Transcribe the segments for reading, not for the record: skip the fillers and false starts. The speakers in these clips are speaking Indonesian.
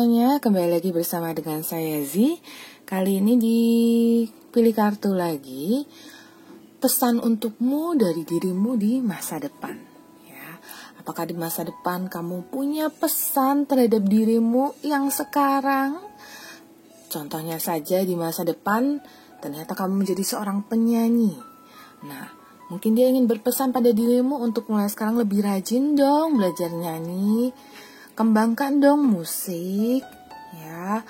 semuanya, kembali lagi bersama dengan saya Z. Kali ini di pilih kartu lagi, pesan untukmu dari dirimu di masa depan. Ya, apakah di masa depan kamu punya pesan terhadap dirimu yang sekarang? Contohnya saja di masa depan, ternyata kamu menjadi seorang penyanyi. Nah, mungkin dia ingin berpesan pada dirimu untuk mulai sekarang lebih rajin dong belajar nyanyi. Kembangkan dong musik, ya,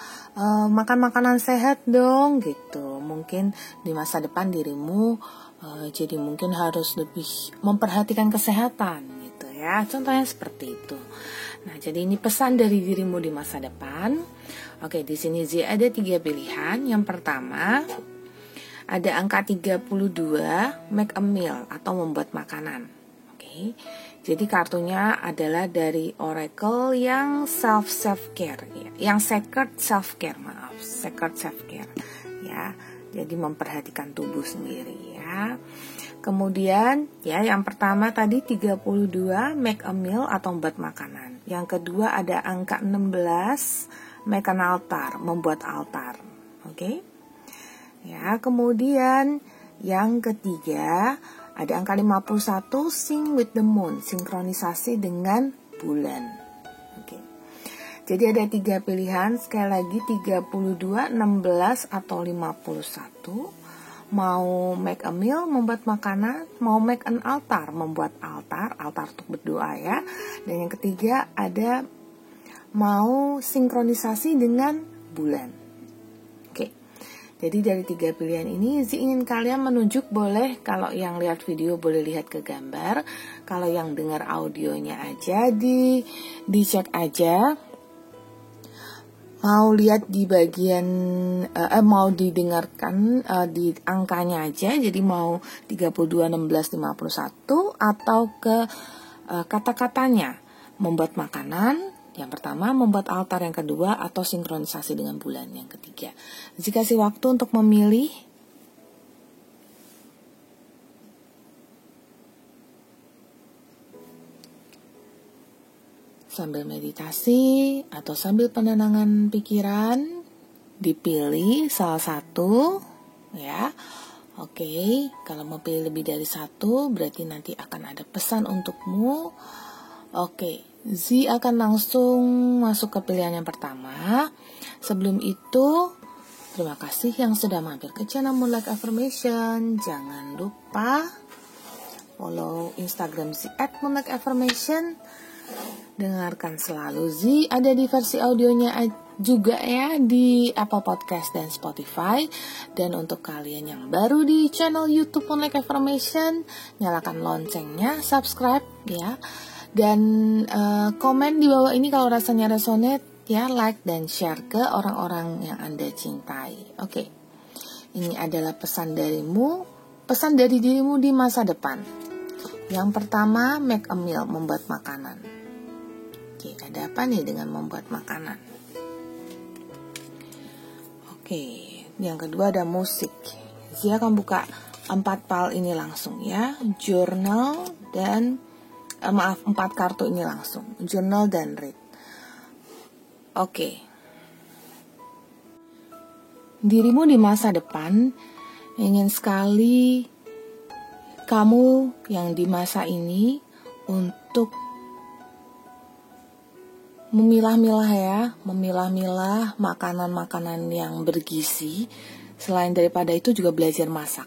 makan makanan sehat dong, gitu. Mungkin di masa depan dirimu jadi mungkin harus lebih memperhatikan kesehatan, gitu ya. Contohnya seperti itu. Nah, jadi ini pesan dari dirimu di masa depan. Oke, di sini Z ada 3 pilihan. Yang pertama, ada angka 32, make a meal atau membuat makanan. Oke. Jadi kartunya adalah dari Oracle yang self care, ya. Yang sacred self care, ya. Jadi memperhatikan tubuh sendiri, ya. Kemudian, ya, yang pertama tadi 32, make a meal atau membuat makanan. Yang kedua ada angka 16, make an altar, membuat altar. Oke. Ya, kemudian yang ketiga ada angka 51, sing with the moon, sinkronisasi dengan bulan. Oke. Jadi ada 3 pilihan, sekali lagi 32, 16 atau 51. Mau make a meal, membuat makanan, mau make an altar, membuat altar untuk berdoa, ya. Dan yang ketiga ada mau sinkronisasi dengan bulan. Jadi dari 3 pilihan ini ingin kalian menunjuk, boleh kalau yang lihat video boleh lihat ke gambar, kalau yang dengar audionya aja dicek aja. Mau lihat di bagian mau didengarkan di angkanya aja, jadi mau 32, 16, 51 atau ke kata-katanya, membuat makanan yang pertama, membuat altar yang kedua, atau sinkronisasi dengan bulan yang ketiga. Jika kasih waktu untuk memilih. Sambil meditasi atau sambil penenangan pikiran, dipilih salah satu, ya. Oke, kalau mau pilih lebih dari satu, berarti nanti akan ada pesan untukmu. Oke, Z akan langsung masuk ke pilihan yang pertama. Sebelum itu, terima kasih yang sudah mampir ke channel Moonlight Affirmation. Jangan lupa follow Instagram Z @moonlightaffirmation. Dengarkan selalu Z, ada di versi audionya juga, ya, di Apple Podcast dan Spotify. Dan untuk kalian yang baru di channel YouTube Moonlight Affirmation, nyalakan loncengnya, subscribe, ya. Dan komen di bawah ini kalau rasanya resonate, ya, like dan share ke orang-orang yang Anda cintai. Oke. Ini adalah pesan darimu, pesan dari dirimu di masa depan. Yang pertama, make a meal, membuat makanan. Oke, ada apa nih dengan membuat makanan? Oke, yang kedua ada musik. Saya akan buka 4 file ini langsung, ya. Journal dan 4 kartu ini langsung, journal dan read. Oke. Dirimu di masa depan ingin sekali kamu yang di masa ini untuk memilah-milah makanan-makanan yang bergizi. Selain daripada itu juga belajar masak,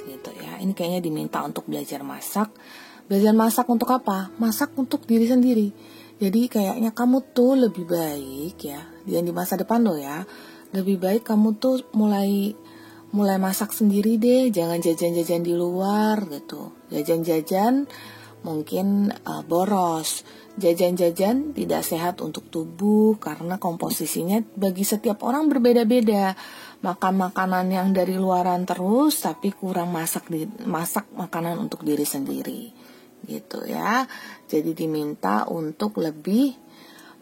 gitu, ya. Ini kayaknya diminta untuk belajar masak. Belajar masak untuk apa? Masak untuk diri sendiri. Jadi kayaknya kamu tuh lebih baik, ya, yang di masa depan loh, ya. Lebih baik kamu tuh mulai masak sendiri deh, jangan jajan-jajan di luar, gitu. Jajan-jajan mungkin boros. Jajan-jajan tidak sehat untuk tubuh karena komposisinya bagi setiap orang berbeda-beda. Makan makanan yang dari luaran terus tapi kurang masak makanan untuk diri sendiri, gitu, ya. Jadi diminta untuk lebih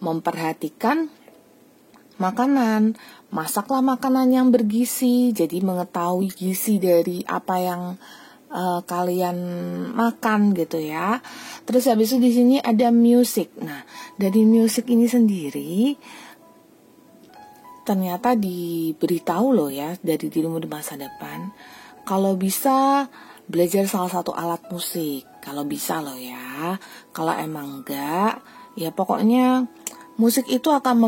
memperhatikan makanan. Masaklah makanan yang bergizi, jadi mengetahui gizi dari apa yang kalian makan, gitu, ya. Terus habis itu di sini ada music. Nah, dari music ini sendiri ternyata diberitahu loh ya dari dirimu di masa depan, kalau bisa belajar salah satu alat musik. Kalau bisa loh ya. Kalau emang enggak, ya pokoknya musik itu akan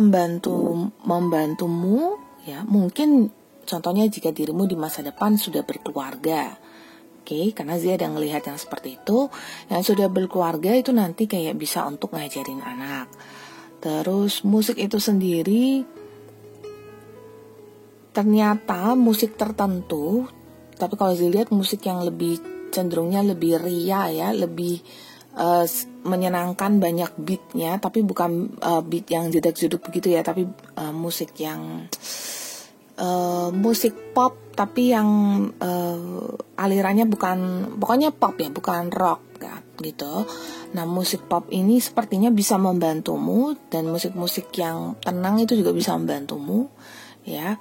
membantumu ya. Mungkin contohnya jika dirimu di masa depan sudah berkeluarga. Oke, karena dia ada ngelihat yang seperti itu. Yang sudah berkeluarga itu nanti kayak bisa untuk ngajarin anak. Terus musik itu sendiri, ternyata musik tertentu, tapi kalau dilihat musik yang lebih cenderungnya lebih ria ya, lebih menyenangkan, banyak beatnya, tapi bukan beat yang jedak-jeduk begitu ya, tapi musik yang musik pop, tapi yang alirannya bukan, pokoknya pop ya, bukan rock ya, gitu. Nah, musik pop ini sepertinya bisa membantumu, dan musik-musik yang tenang itu juga bisa membantumu ya,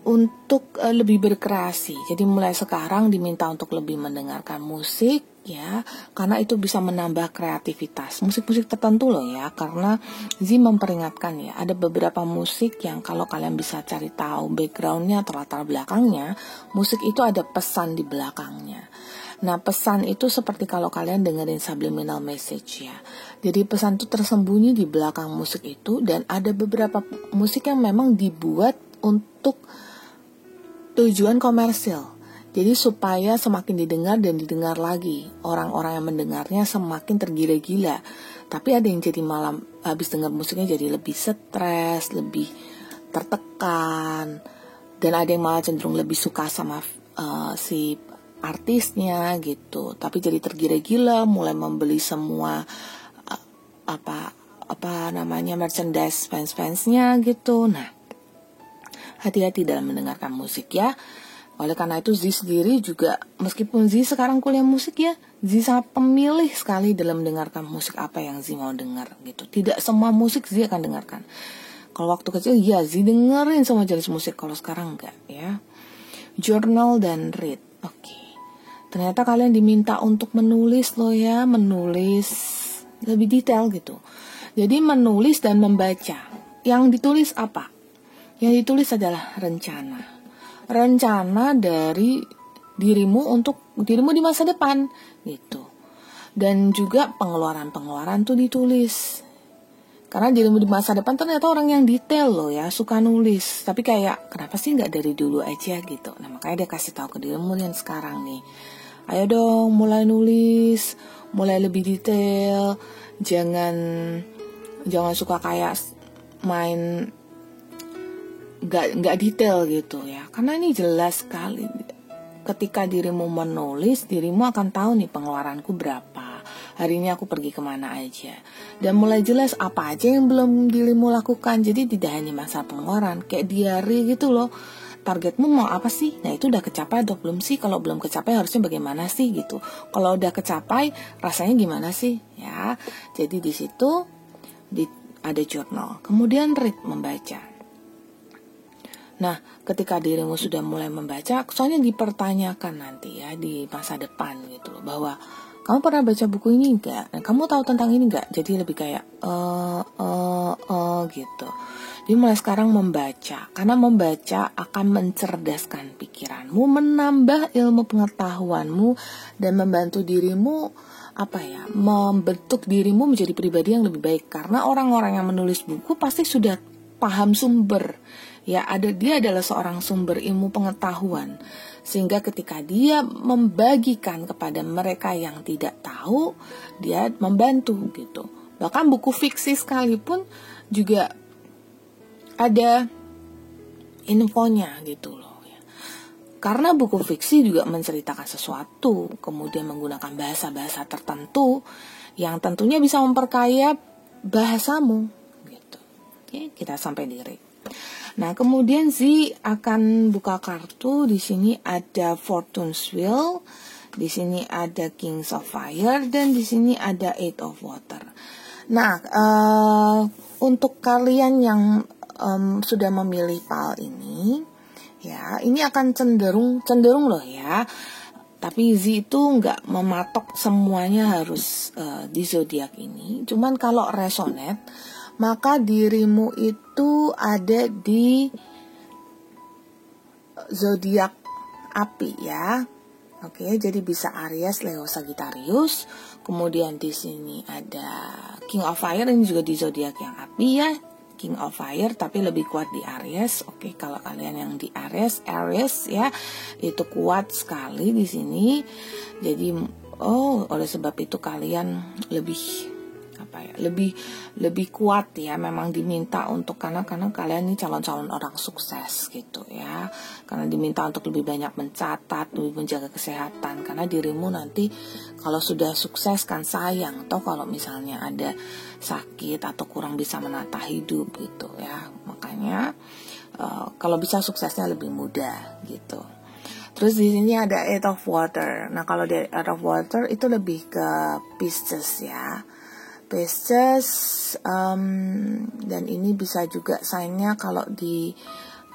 untuk lebih berkreasi. Jadi mulai sekarang diminta untuk lebih mendengarkan musik ya, karena itu bisa menambah kreativitas. Musik-musik tertentu loh ya, karena Zi memperingatkan ya, ada beberapa musik yang kalau kalian bisa cari tahu backgroundnya atau latar belakangnya, musik itu ada pesan di belakangnya. Nah, pesan itu seperti kalau kalian dengerin subliminal message ya. Jadi pesan itu tersembunyi di belakang musik itu, dan ada beberapa musik yang memang dibuat untuk tujuan komersil. Jadi supaya semakin didengar dan didengar lagi, orang-orang yang mendengarnya semakin tergila-gila. Tapi ada yang jadi malam habis dengar musiknya jadi lebih stres, lebih tertekan, dan ada yang malah cenderung lebih suka sama si artisnya gitu. Tapi jadi tergila-gila, mulai membeli semua merchandise fans-fansnya gitu. Nah, hati-hati dalam mendengarkan musik ya. Oleh karena itu Zi sendiri juga, meskipun Zi sekarang kuliah musik ya, Zi sangat pemilih sekali dalam mendengarkan musik apa yang Zi mau dengar gitu. Tidak semua musik Zi akan dengarkan. Kalau waktu kecil ya Zi dengerin semua jenis musik, kalau sekarang enggak ya. Journal dan read. Oke. Ternyata kalian diminta untuk menulis loh ya, menulis lebih detail gitu. Jadi menulis dan membaca. Yang ditulis apa? Yang ditulis adalah rencana dari dirimu untuk dirimu di masa depan gitu. Dan juga pengeluaran tuh ditulis. Karena dirimu di masa depan ternyata orang yang detail loh ya, suka nulis. Tapi kayak kenapa sih nggak dari dulu aja gitu. Nah, makanya dia kasih tahu ke dirimu yang sekarang nih. Ayo dong mulai nulis, mulai lebih detail. Jangan suka kayak main nggak detail gitu ya, karena ini jelas sekali ketika dirimu menulis, dirimu akan tahu nih pengeluaranku berapa, hari ini aku pergi kemana aja, dan mulai jelas apa aja yang belum dirimu lakukan. Jadi tidak hanya masalah pengeluaran, kayak diary gitu loh, targetmu mau apa sih, nah itu udah kecapai atau belum sih, kalau belum kecapai harusnya bagaimana sih gitu, kalau udah kecapai rasanya gimana sih ya. Jadi di situ ada jurnal, kemudian read, membaca. Nah, ketika dirimu sudah mulai membaca, soalnya dipertanyakan nanti ya di masa depan gitu loh, bahwa kamu pernah baca buku ini enggak? Nah, kamu tahu tentang ini enggak? Jadi lebih kayak gitu. Jadi mulai sekarang membaca, karena membaca akan mencerdaskan pikiranmu, menambah ilmu pengetahuanmu, dan membantu dirimu membentuk dirimu menjadi pribadi yang lebih baik. Karena orang-orang yang menulis buku pasti sudah paham sumber. Ya, dia adalah seorang sumber ilmu pengetahuan, sehingga ketika dia membagikan kepada mereka yang tidak tahu, dia membantu gitu. Bahkan buku fiksi sekalipun juga ada infonya gitu loh ya. Karena buku fiksi juga menceritakan sesuatu, kemudian menggunakan bahasa-bahasa tertentu yang tentunya bisa memperkaya bahasamu gitu. Oke, kita sampai di read. Nah, kemudian Zi akan buka kartu. Di sini ada Fortune's Wheel, di sini ada Kings of Fire, dan di sini ada Eight of Water. Nah, untuk kalian yang sudah memilih PAL ini, ya, ini akan cenderung loh ya. Tapi Zi itu nggak mematok semuanya harus di zodiak ini. Cuman kalau resonate, maka dirimu itu ada di zodiak api ya. Oke, jadi bisa Aries, Leo, Sagittarius. Kemudian di sini ada King of Fire, ini juga di zodiak yang api ya. King of Fire tapi lebih kuat di Aries. Oke, kalau kalian yang di Aries ya, itu kuat sekali di sini. Jadi oleh sebab itu kalian lebih lebih kuat ya, memang diminta untuk karena kalian ini calon-calon orang sukses gitu ya, karena diminta untuk lebih banyak mencatat, lebih menjaga kesehatan, karena dirimu nanti kalau sudah sukses kan sayang atau kalau misalnya ada sakit atau kurang bisa menata hidup gitu ya, makanya kalau bisa suksesnya lebih mudah gitu. Terus di sini ada Eight of Water. Nah kalau di Eight of Water itu lebih ke Pisces ya. Pisces dan ini bisa juga sign-nya kalau di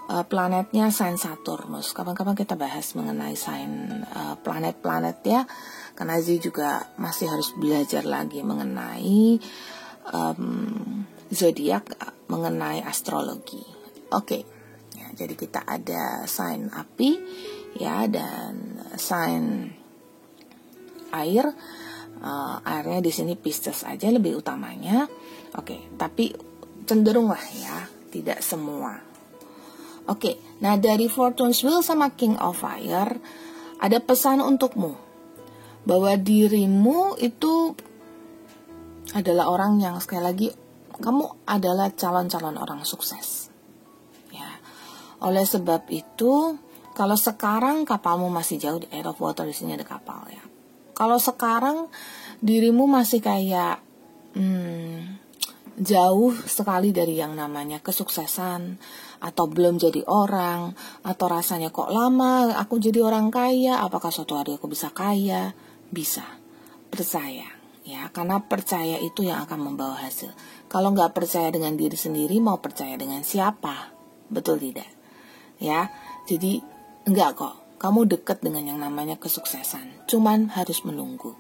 planetnya sign Saturnus. Kapan-kapan kita bahas mengenai sign planet-planet ya, karena Zee juga masih harus belajar lagi mengenai zodiak, mengenai astrologi. Oke. Ya, jadi kita ada sign api ya dan sign air. Airnya di sini Pisces aja lebih utamanya. Oke, tapi cenderung lah ya, tidak semua. Oke, nah dari Fortune's Wheel sama King of Fire ada pesan untukmu bahwa dirimu itu adalah orang yang sekali lagi kamu adalah calon-calon orang sukses. Ya. Oleh sebab itu, kalau sekarang kapalmu masih jauh di Eight of Water, di sini ada kapal ya. Kalau sekarang dirimu masih kayak jauh sekali dari yang namanya kesuksesan, atau belum jadi orang, atau rasanya kok lama aku jadi orang kaya, apakah suatu hari aku bisa kaya? Bisa, percaya ya, karena percaya itu yang akan membawa hasil. Kalau nggak percaya dengan diri sendiri, mau percaya dengan siapa? Betul tidak? Ya, jadi enggak kok. Kamu dekat dengan yang namanya kesuksesan, cuman harus menunggu.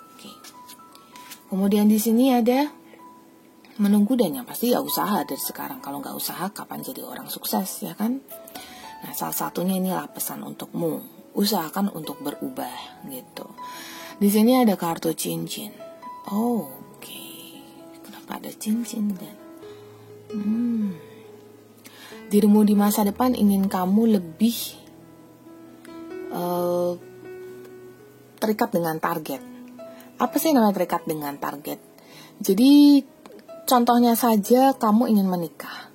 Oke. Kemudian di sini ada menunggu dan yang pasti ya usaha dari sekarang. Kalau nggak usaha, kapan jadi orang sukses ya kan? Nah, salah satunya inilah pesan untukmu. Usahakan untuk berubah gitu. Di sini ada kartu cincin. Oke. Kenapa ada cincin dan? Dirimu di masa depan ingin kamu lebih terikat dengan target. Apa sih namanya terikat dengan target? Jadi contohnya saja kamu ingin menikah,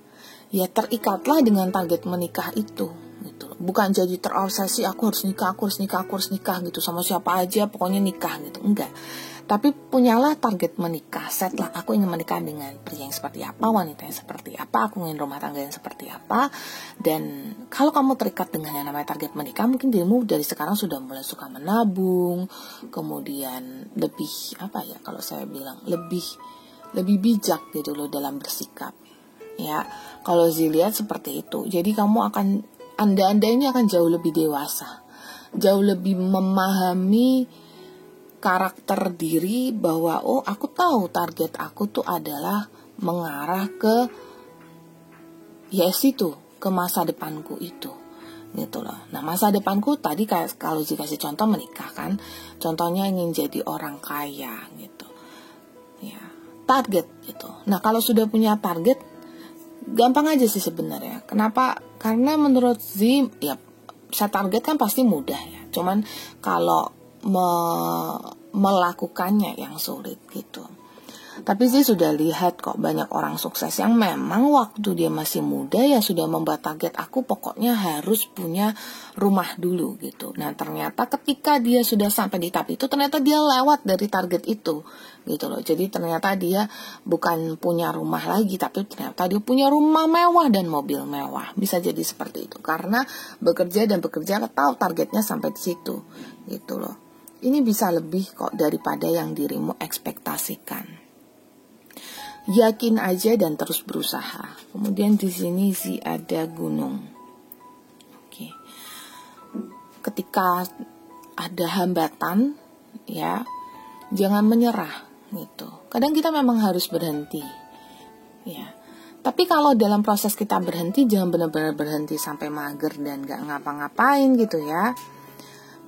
ya terikatlah dengan target menikah itu gitu. Bukan jadi terobsesi aku harus nikah gitu sama siapa aja pokoknya nikah gitu, enggak. Tapi punyalah target menikah, setlah aku ingin menikah dengan pria yang seperti apa, wanita yang seperti apa, aku ingin rumah tangga yang seperti apa. Dan kalau kamu terikat dengan yang namanya target menikah, mungkin dirimu dari sekarang sudah mulai suka menabung, kemudian lebih kalau saya bilang lebih bijak gitu loh dalam bersikap. Ya, kalau Zee lihat seperti itu. Jadi kamu akan anda ini akan jauh lebih dewasa, jauh lebih memahami karakter diri bahwa aku tahu target aku tuh adalah mengarah ke ke masa depanku itu gitu loh. Nah, masa depanku tadi kayak kalau dikasih contoh menikah kan, contohnya ingin jadi orang kaya gitu ya, target gitu. Nah, kalau sudah punya target gampang aja sih sebenarnya. Kenapa? Karena menurut Zee ya, set target kan pasti mudah ya, cuman kalau melakukannya yang sulit gitu. Tapi Zee sudah lihat kok banyak orang sukses yang memang waktu dia masih muda ya sudah membuat target, aku pokoknya harus punya rumah dulu gitu. Nah, ternyata ketika dia sudah sampai di tahap itu, ternyata dia lewat dari target itu gitu loh. Jadi ternyata dia bukan punya rumah lagi, tapi ternyata dia punya rumah mewah dan mobil mewah. Bisa jadi seperti itu karena bekerja tahu targetnya sampai di situ gitu loh. Ini bisa lebih kok daripada yang dirimu ekspektasikan. Yakin aja dan terus berusaha. Kemudian di sini sih ada gunung. Oke. Ketika ada hambatan, ya, jangan menyerah gitu. Kadang kita memang harus berhenti, ya. Tapi kalau dalam proses kita berhenti, jangan benar-benar berhenti sampai mager dan gak ngapa-ngapain gitu ya.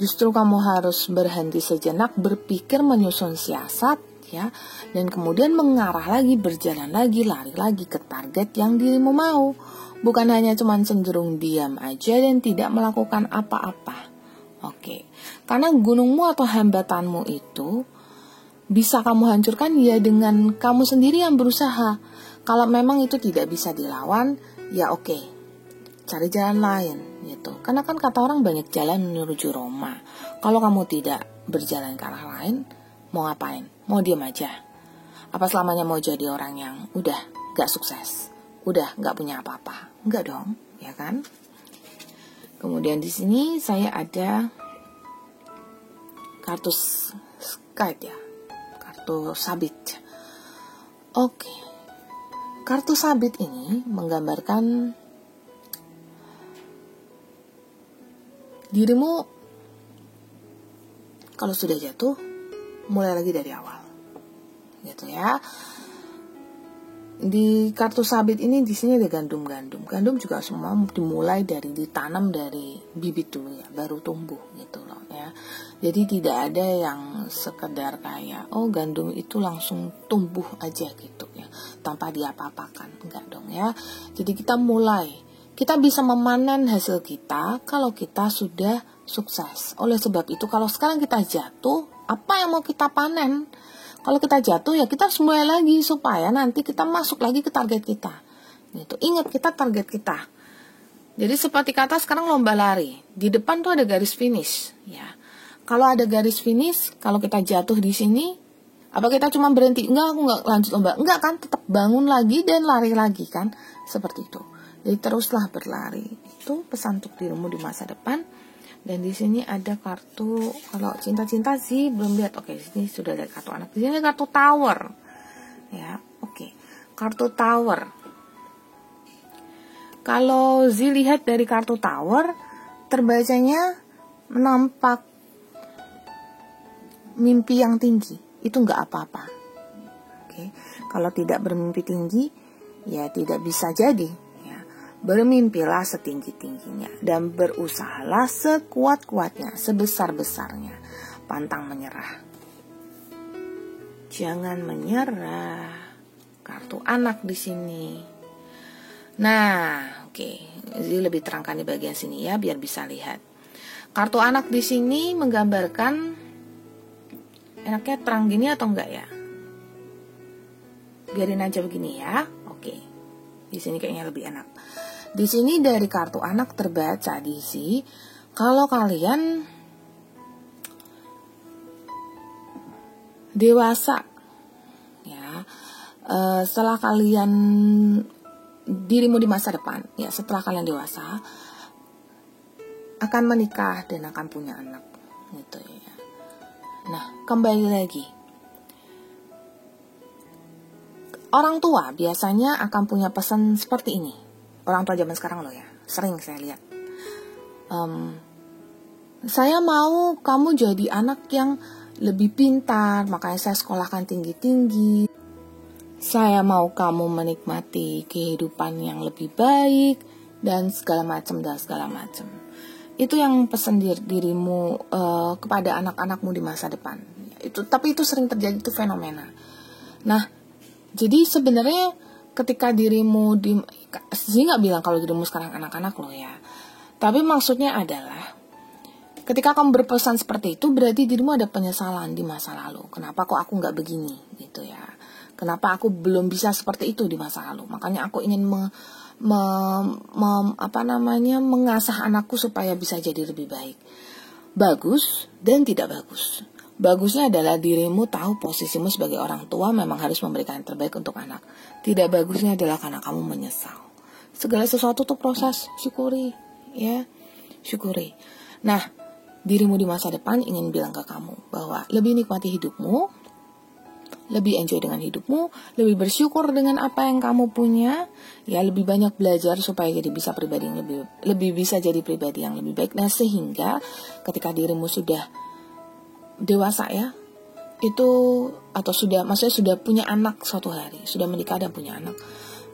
Justru kamu harus berhenti sejenak, berpikir, menyusun siasat ya, dan kemudian mengarah lagi, berjalan lagi, lari lagi ke target yang dirimu mau. Bukan hanya cuman cenderung diam aja dan tidak melakukan apa-apa. Oke. Karena gunungmu atau hambatanmu itu bisa kamu hancurkan ya dengan kamu sendiri yang berusaha. Kalau memang itu tidak bisa dilawan, ya oke, cari jalan lain gitu. Karena kan kata orang banyak jalan menuju Roma. Kalau kamu tidak berjalan ke arah lain, mau ngapain? Mau diam aja? Apa selamanya mau jadi orang yang udah gak sukses? Udah gak punya apa-apa? Enggak dong, ya kan? Kemudian di sini saya ada kartu skite ya, kartu sabit. Oke. Kartu sabit ini menggambarkan dirimu kalau sudah jatuh, mulai lagi dari awal. Gitu ya. Di kartu sabit ini di sini ada gandum-gandum. Gandum juga semua dimulai dari ditanam dari bibit dulu ya, baru tumbuh gitu loh ya. Jadi tidak ada yang sekedar kayak gandum itu langsung tumbuh aja gitu ya, tanpa diapa-apakan. Enggak dong ya. Jadi kita bisa memanen hasil kita kalau kita sudah sukses. Oleh sebab itu kalau sekarang kita jatuh, apa yang mau kita panen? Kalau kita jatuh ya kita harus mulai lagi supaya nanti kita masuk lagi ke target kita. Gitu. Ingat kita target kita. Jadi seperti kata sekarang lomba lari, di depan tuh ada garis finish ya. Kalau ada garis finish, kalau kita jatuh di sini, apa kita cuma berhenti? Enggak, aku enggak lanjut lomba. Enggak kan, tetap bangun lagi dan lari lagi kan. Seperti itu. Jadi teruslah berlari. Itu pesan untuk dirimu di masa depan. Dan di sini ada kartu, kalau cinta-cinta sih belum lihat. Oke, di sini sudah ada kartu anak. Di sini kartu tower. Ya, oke. Kartu tower. Kalau Zi lihat dari kartu tower, terbacanya menampak mimpi yang tinggi. Itu nggak apa-apa. Oke. Kalau tidak bermimpi tinggi, ya tidak bisa jadi. Ya. Bermimpilah setinggi-tingginya dan berusahalah sekuat-kuatnya, sebesar-besarnya. Pantang menyerah. Jangan menyerah. Kartu anak di sini. Nah, oke. Jadi lebih terangkan di bagian sini ya, biar bisa lihat. Kartu anak di sini menggambarkan, enaknya terang gini atau enggak ya? Biarin aja begini ya. Oke. Di sini kayaknya lebih enak. Di sini dari kartu anak terbaca diisi kalau kalian dewasa ya, setelah kalian dirimu di masa depan ya, setelah kalian dewasa akan menikah dan akan punya anak gitu ya. Nah, kembali lagi. Orang tua biasanya akan punya pesan seperti ini. Orang tua zaman sekarang loh ya, sering saya lihat. Saya mau kamu jadi anak yang lebih pintar, makanya saya sekolahkan tinggi-tinggi. Saya mau kamu menikmati kehidupan yang lebih baik, dan segala macam. Itu yang pesan dirimu kepada anak-anakmu di masa depan. Tapi itu sering terjadi, itu fenomena. Nah, jadi sebenarnya ketika dirimu saya nggak bilang kalau dirimu sekarang anak-anak loh ya. Tapi maksudnya adalah ketika kamu berpesan seperti itu, berarti dirimu ada penyesalan di masa lalu. Kenapa kok aku nggak begini gitu ya? Kenapa aku belum bisa seperti itu di masa lalu? Makanya aku ingin mengasah anakku supaya bisa jadi lebih baik. Bagus dan tidak bagus. Bagusnya adalah dirimu tahu posisimu sebagai orang tua memang harus memberikan yang terbaik untuk anak. Tidak bagusnya adalah karena kamu menyesal. Segala sesuatu itu proses, syukuri ya, syukuri. Nah, dirimu di masa depan ingin bilang ke kamu bahwa lebih nikmati hidupmu, lebih enjoy dengan hidupmu, lebih bersyukur dengan apa yang kamu punya, ya lebih banyak belajar supaya jadi bisa pribadi yang lebih bisa jadi pribadi yang lebih baik. Nah, sehingga ketika dirimu sudah dewasa ya, itu atau sudah punya anak suatu hari, sudah menikah dan punya anak,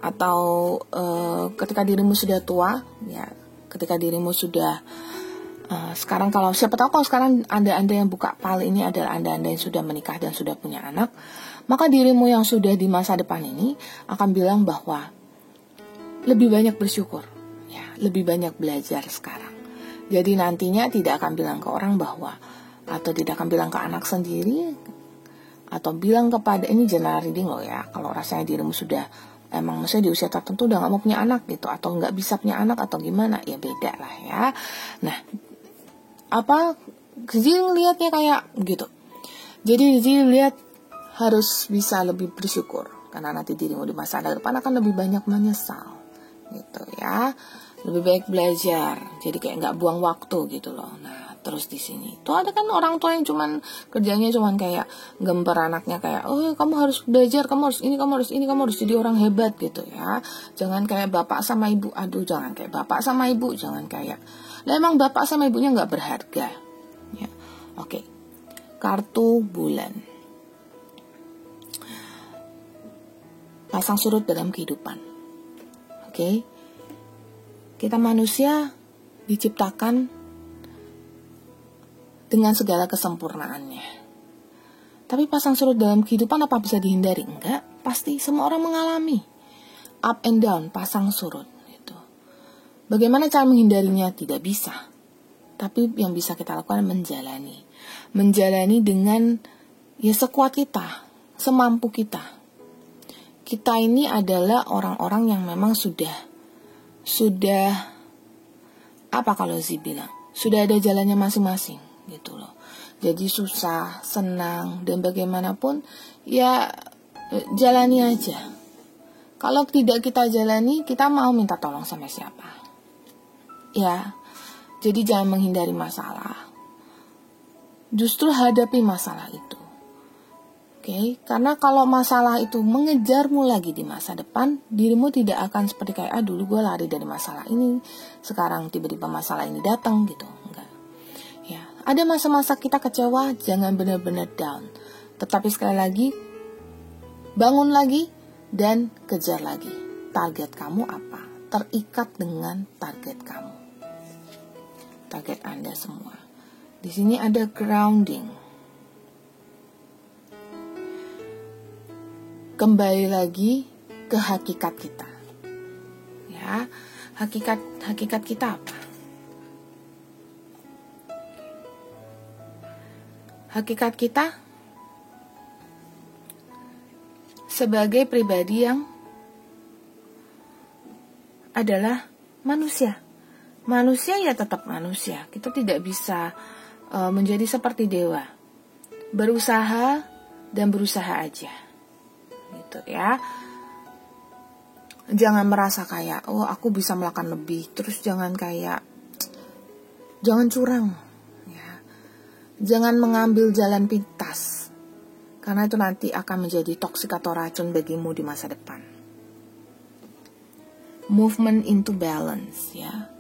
atau ketika dirimu sudah tua, ya, ketika dirimu sudah sekarang, kalau siapa tahu kalau sekarang anda yang buka file ini adalah anda yang sudah menikah dan sudah punya anak, maka dirimu yang sudah di masa depan ini akan bilang bahwa lebih banyak bersyukur, ya, lebih banyak belajar sekarang. Jadi nantinya tidak akan bilang ke orang bahwa, atau tidak akan bilang ke anak sendiri, atau bilang kepada, ini general reading loh ya, kalau rasanya dirimu sudah emang maksudnya di usia tertentu udah gak mau punya anak gitu, atau gak bisa punya anak atau gimana, ya beda lah ya. Nah, jadi lihatnya kayak gitu. Jadi lihat harus bisa lebih bersyukur, karena nanti dirimu di masa depan akan lebih banyak menyesal gitu ya. Lebih baik belajar, jadi kayak nggak buang waktu gitu loh. Nah, terus di sini tuh ada kan orang tua yang kerjanya cuman kayak gambar anaknya kayak, oh kamu harus belajar, kamu harus ini, kamu harus jadi orang hebat gitu ya. Jangan kayak bapak sama ibu, jangan kayak bapak sama ibu, jangan kayak, nah emang bapak sama ibunya nggak berharga ya. Oke. Kartu bulan, pasang surut dalam kehidupan. Oke. Kita manusia diciptakan dengan segala kesempurnaannya. Tapi pasang surut dalam kehidupan apa bisa dihindari? Enggak, pasti semua orang mengalami up and down, pasang surut gitu. Bagaimana cara menghindarinya? Tidak bisa. Tapi yang bisa kita lakukan menjalani dengan ya sekuat kita, semampu kita. Kita ini adalah orang-orang yang memang sudah apa kalau bilang, sudah ada jalannya masing-masing gitu loh. Jadi susah, senang, dan bagaimanapun ya jalani aja. Kalau tidak kita jalani, kita mau minta tolong sama siapa? Ya, jadi jangan menghindari masalah, justru hadapi masalah itu. Oke, karena kalau masalah itu mengejarmu lagi di masa depan, dirimu tidak akan seperti kayak, dulu gue lari dari masalah ini, sekarang tiba-tiba masalah ini datang gitu. Enggak. Ya, ada masa-masa kita kecewa, jangan benar-benar down. Tetapi sekali lagi, bangun lagi dan kejar lagi. Target kamu apa? Terikat dengan target kamu. Target Anda semua. Di sini ada grounding. Kembali lagi ke hakikat kita. Ya, hakikat kita apa? Hakikat kita sebagai pribadi yang adalah manusia. Manusia ya tetap manusia. Kita tidak bisa menjadi seperti dewa. Berusaha dan berusaha aja. Gitu ya. Jangan merasa kayak, aku bisa melakukan lebih. Terus jangan curang ya. Jangan mengambil jalan pintas, karena itu nanti akan menjadi toksik atau racun bagimu di masa depan. Movement into balance ya.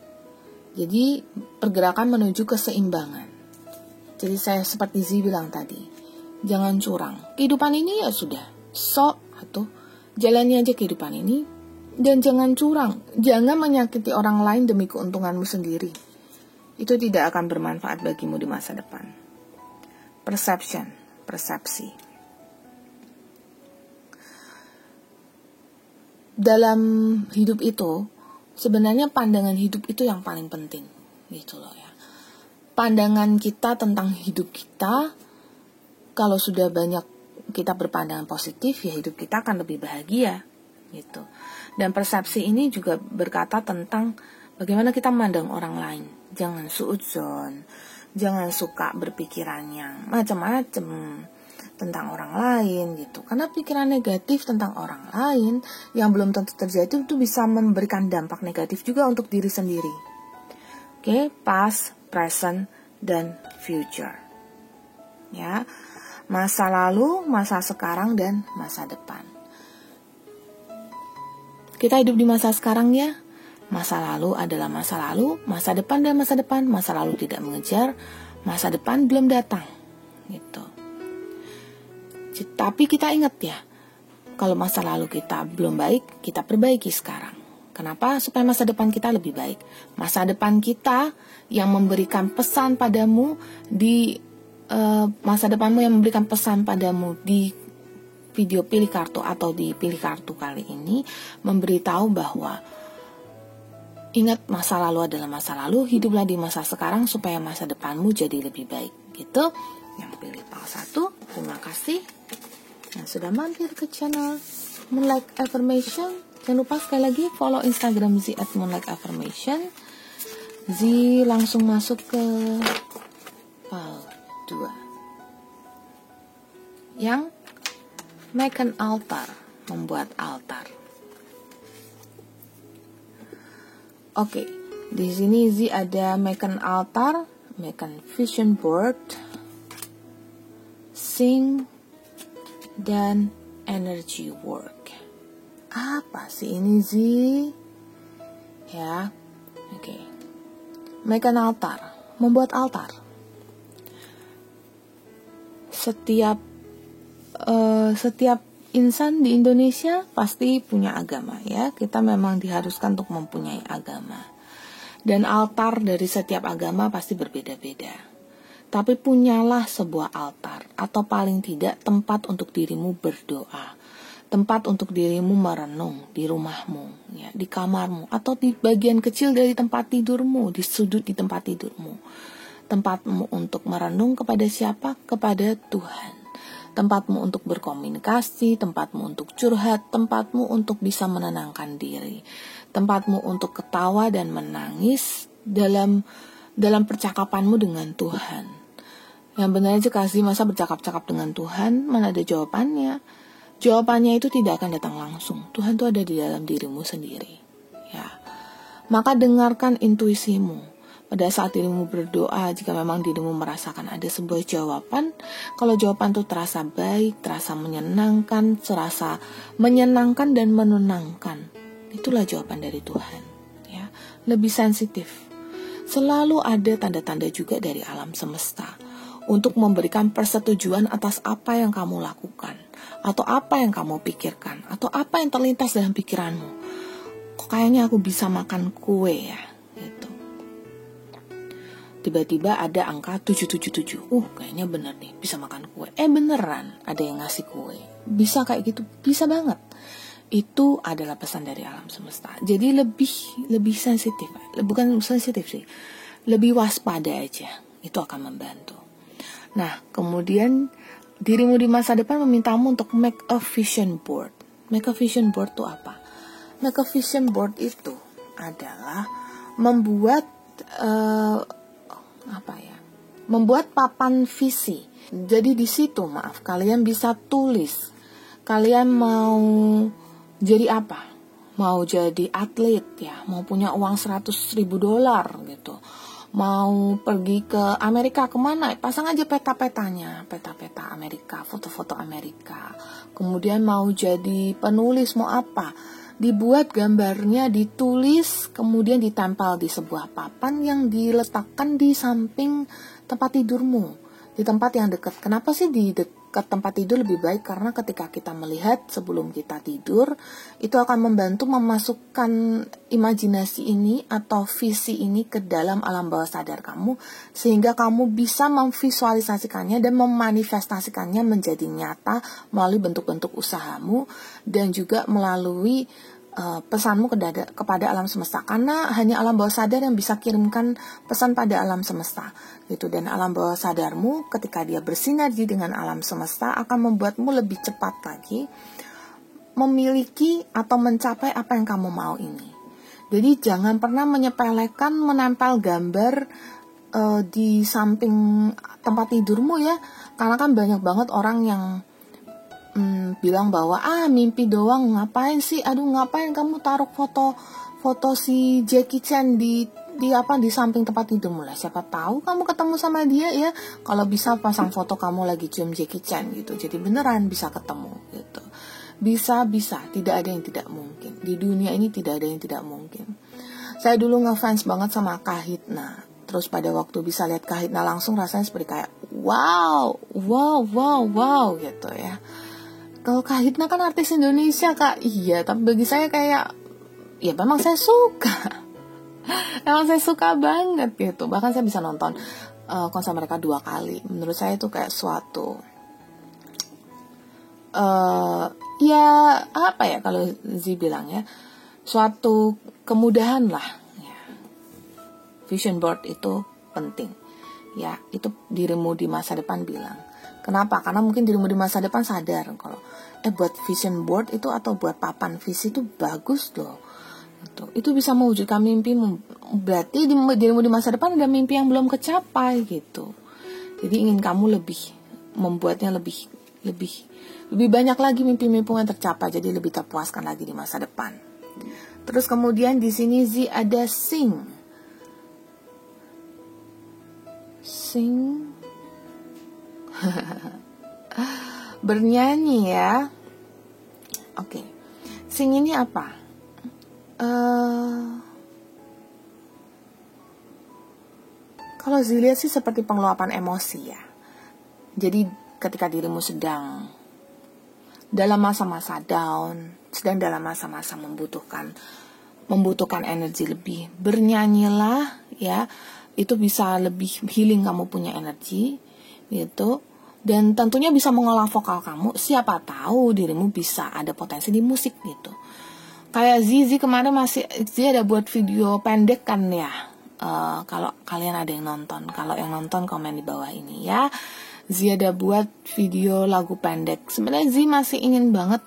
Jadi pergerakan menuju keseimbangan. Jadi saya seperti Zi bilang tadi, jangan curang. Kehidupan ini ya sudah, atau jalani aja kehidupan ini, dan jangan curang. Jangan menyakiti orang lain demi keuntunganmu sendiri. Itu tidak akan bermanfaat bagimu di masa depan. Persepsi. Dalam hidup itu, sebenarnya pandangan hidup itu yang paling penting, gitu loh ya. Pandangan kita tentang hidup kita, kalau sudah banyak kita berpandangan positif, ya hidup kita akan lebih bahagia, gitu. Dan persepsi ini juga berkata tentang bagaimana kita memandang orang lain. Jangan suudzon, jangan suka berpikiran yang macam-macam tentang orang lain, gitu. Karena pikiran negatif tentang orang lain yang belum tentu terjadi itu bisa memberikan dampak negatif juga untuk diri sendiri. Oke, past, present, dan future. Ya. Masa lalu, masa sekarang, dan masa depan. Kita hidup di masa sekarang ya. Masa lalu adalah masa lalu, masa depan dan masa depan. Masa lalu tidak mengejar, masa depan belum datang. Gitu. Tapi kita ingat ya, Kalau masa lalu kita belum baik, kita perbaiki sekarang. Kenapa? Supaya masa depan kita lebih baik. Masa depan kita yang memberikan pesan padamu di masa depanmu yang memberikan pesan padamu di video pilih kartu atau di pilih kartu kali ini memberitahu bahwa ingat, masa lalu adalah masa lalu, hiduplah di masa sekarang supaya masa depanmu jadi lebih baik. Gitu. Yang pilih tanggal 1, terima kasih yang sudah mampir ke channel Moonlight Affirmation. Jangan lupa sekali lagi follow Instagram Z @moonlightaffirmation. Z langsung masuk ke file 2 yang make an altar, membuat altar. Oke, di sini Z ada make an altar, make an vision board, sing, dan energy work. Apa sih ini Z? Ya, oke. Make an altar, membuat altar. Setiap insan di Indonesia pasti punya agama ya. Kita memang diharuskan untuk mempunyai agama. Dan altar dari setiap agama pasti berbeda-beda. Tapi punyalah sebuah altar atau paling tidak tempat untuk dirimu berdoa. Tempat untuk dirimu merenung di rumahmu, ya, di kamarmu atau di bagian kecil dari tempat tidurmu, di sudut di tempat tidurmu. Tempatmu untuk merenung kepada siapa? Kepada Tuhan. Tempatmu untuk berkomunikasi, tempatmu untuk curhat, tempatmu untuk bisa menenangkan diri, tempatmu untuk ketawa dan menangis dalam percakapanmu dengan Tuhan. Yang benar aja kasih, masa bercakap-cakap dengan Tuhan, mana ada jawabannya. Jawabannya itu tidak akan datang langsung. Tuhan itu ada di dalam dirimu sendiri. Ya. Maka dengarkan intuisimu. Pada saat dirimu berdoa, jika memang dirimu merasakan ada sebuah jawaban, kalau jawaban itu terasa baik, terasa menyenangkan, terasa menyenangkan dan menenangkan, itulah jawaban dari Tuhan. Ya. Lebih sensitif. Selalu ada tanda-tanda juga dari alam semesta untuk memberikan persetujuan atas apa yang kamu lakukan, atau apa yang kamu pikirkan, atau apa yang terlintas dalam pikiranmu. Kok kayaknya aku bisa makan kue ya, gitu. Tiba-tiba ada angka 777. Kayaknya bener nih, bisa makan kue. Beneran ada yang ngasih kue. Bisa kayak gitu, bisa banget. Itu adalah pesan dari alam semesta. Jadi lebih sensitif, bukan sensitif sih, lebih waspada aja. Itu akan membantu. Nah, kemudian dirimu di masa depan memintamu untuk make a vision board. Make a vision board itu apa? Make a vision board itu adalah membuat membuat papan visi. Jadi di situ, kalian bisa tulis. Kalian mau jadi apa? Mau jadi atlet ya, mau punya uang $100,000 gitu. Mau pergi ke Amerika kemana? Pasang aja peta-petanya, peta-peta Amerika, foto-foto Amerika. Kemudian mau jadi penulis, mau apa? Dibuat gambarnya, ditulis, kemudian ditempel di sebuah papan yang diletakkan di samping tempat tidurmu, di tempat yang dekat. Kenapa sih di dekat tempat tidur lebih baik? Karena ketika kita melihat sebelum kita tidur, itu akan membantu memasukkan imajinasi ini atau visi ini ke dalam alam bawah sadar kamu, sehingga kamu bisa memvisualisasikannya dan memanifestasikannya menjadi nyata melalui bentuk-bentuk usahamu dan juga melalui pesanmu kepada alam semesta, karena hanya alam bawah sadar yang bisa kirimkan pesan pada alam semesta gitu. Dan alam bawah sadarmu ketika dia bersinergi dengan alam semesta akan membuatmu lebih cepat lagi memiliki atau mencapai apa yang kamu mau ini. Jadi jangan pernah menyepelekan menempel gambar di samping tempat tidurmu ya, karena kan banyak banget orang yang bilang bahwa mimpi doang, ngapain sih, ngapain kamu taruh foto si Jackie Chan di samping tempat tidurmu lah, siapa tahu kamu ketemu sama dia ya. Kalau bisa pasang foto kamu lagi cium Jackie Chan gitu, jadi beneran bisa ketemu gitu. Bisa, tidak ada yang tidak mungkin di dunia ini, tidak ada yang tidak mungkin. Saya dulu ngefans banget sama Kahitna, terus pada waktu bisa lihat Kahitna langsung rasanya seperti kayak wow gitu ya. Kalau Kak Hitna kan artis Indonesia, Kak. Iya, tapi bagi saya kayak, ya memang saya suka. Memang saya suka banget gitu. Bahkan saya bisa nonton konser mereka 2 kali. Menurut saya itu kayak suatu ya apa ya kalau Zee bilang ya, suatu kemudahan lah ya. Vision board itu penting ya, itu dirimu di masa depan bilang. Kenapa? Karena mungkin dirimu di masa depan sadar kalau buat vision board itu atau buat papan visi itu bagus loh. Itu bisa mewujudkan mimpimu. Berarti dirimu di masa depan ada mimpi yang belum kecapai gitu. Jadi ingin kamu membuatnya lebih banyak lagi mimpi-mimpi yang tercapai, jadi lebih terpuaskan lagi di masa depan. Terus kemudian di sini Zee ada sing, bernyanyi ya. Oke. Sing ini apa? Kalau Zee lihat sih seperti pengeluapan emosi ya. Jadi ketika dirimu sedang dalam masa-masa down, sedang dalam masa-masa membutuhkan energi lebih, bernyanyilah ya. Itu bisa lebih healing, kamu punya energi gitu. Dan tentunya bisa mengolah vokal kamu. Siapa tahu dirimu bisa ada potensi di musik gitu. Kayak Zee kemarin Zee ada buat video pendek kan ya. Kalau kalian ada yang nonton, kalau yang nonton komen di bawah ini ya. Zee ada buat video lagu pendek. Sebenarnya Zee masih ingin banget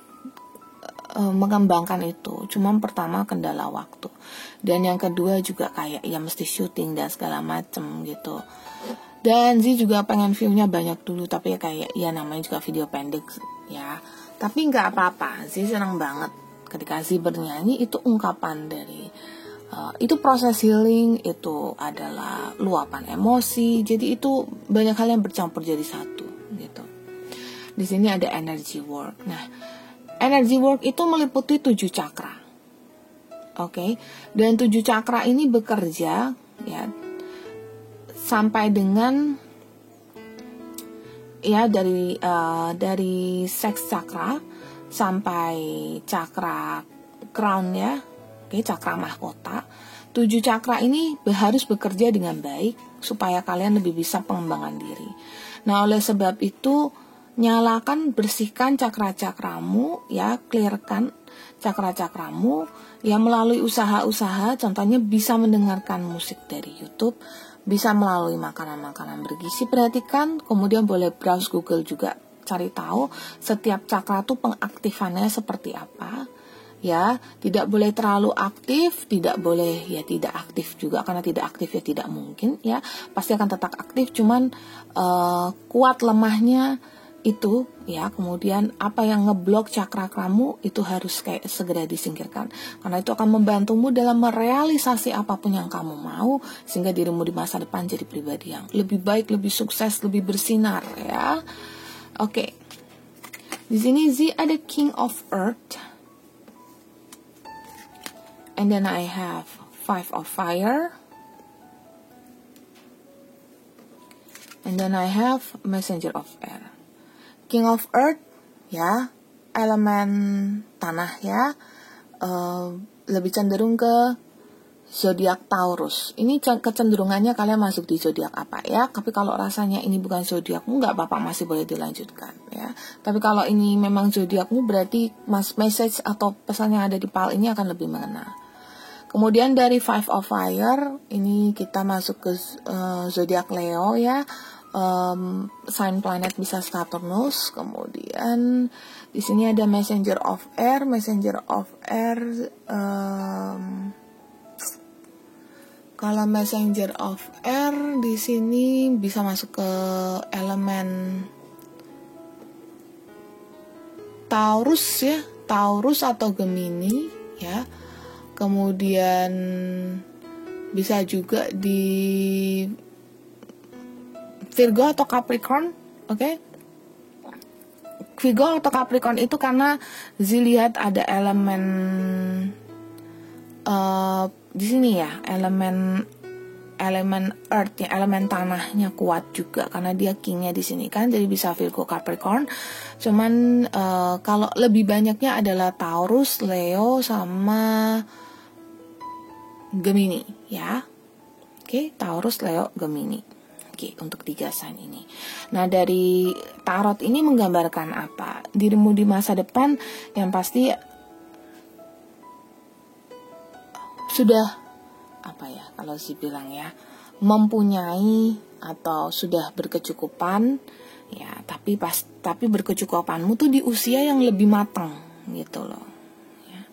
mengembangkan itu. Cuma pertama kendala waktu. Dan yang kedua juga kayak ya mesti syuting dan segala macem gitu. Dan Zee juga pengen view-nya banyak dulu. Tapi kayak ya namanya juga video pendek ya. Tapi gak apa-apa. Zee senang banget ketika Zee bernyanyi. Itu ungkapan dari itu proses healing, itu adalah luapan emosi. Jadi itu banyak hal yang bercampur jadi satu gitu. Di sini ada energy work. Nah, energy work itu meliputi 7 cakra. Oke. Dan 7 cakra ini bekerja ya sampai dengan ya dari sex cakra sampai cakra crown ya. Oke, cakra mahkota. 7 cakra ini harus bekerja dengan baik supaya kalian lebih bisa pengembangan diri. Nah, oleh sebab itu nyalakan, bersihkan cakra-cakramu ya, clearkan cakra-cakramu ya melalui usaha-usaha. Contohnya bisa mendengarkan musik dari YouTube, bisa melalui makanan-makanan bergizi. Perhatikan, kemudian boleh browse Google juga, cari tahu setiap cakra tuh pengaktifannya seperti apa. Ya, tidak boleh terlalu aktif, tidak boleh ya tidak aktif juga, karena tidak aktif ya tidak mungkin ya, pasti akan tetap aktif, cuman kuat lemahnya itu ya. Kemudian apa yang ngeblok cakra kamu itu harus kayak segera disingkirkan, karena itu akan membantumu dalam merealisasi apapun yang kamu mau, sehingga dirimu di masa depan jadi pribadi yang lebih baik, lebih sukses, lebih bersinar ya. Oke. Di sini Zee ada King of Earth. And then I have 5 of Fire. And then I have Messenger of Air. King of Earth, ya, elemen tanah ya, lebih cenderung ke zodiak Taurus. Ini kecenderungannya kalian masuk di zodiak apa ya? Tapi kalau rasanya ini bukan zodiakmu, nggak apa-apa, masih boleh dilanjutkan ya. Tapi kalau ini memang zodiakmu, berarti message atau pesan yang ada di pal ini akan lebih mengena. Kemudian dari 5 of Fire ini kita masuk ke zodiak Leo ya. Sign planet bisa Saturnus. Kemudian di sini ada Messenger of Air. Kalau Messenger of Air di sini bisa masuk ke elemen Taurus ya, Taurus atau Gemini ya. Kemudian bisa juga di Virgo atau Capricorn, oke? Virgo atau Capricorn itu karena Zee lihat ada elemen di sini ya, elemen elemen earth-nya, elemen tanahnya kuat juga karena dia kingnya di sini kan, jadi bisa Virgo Capricorn. Cuman kalau lebih banyaknya adalah Taurus, Leo sama Gemini ya. Oke, Taurus, Leo, Gemini. Oke, untuk 3 sign ini. Nah, dari tarot ini menggambarkan apa? Dirimu di masa depan yang pasti sudah kalau bilang ya, mempunyai atau sudah berkecukupan ya, tapi berkecukupanmu tuh di usia yang lebih matang gitu loh ya.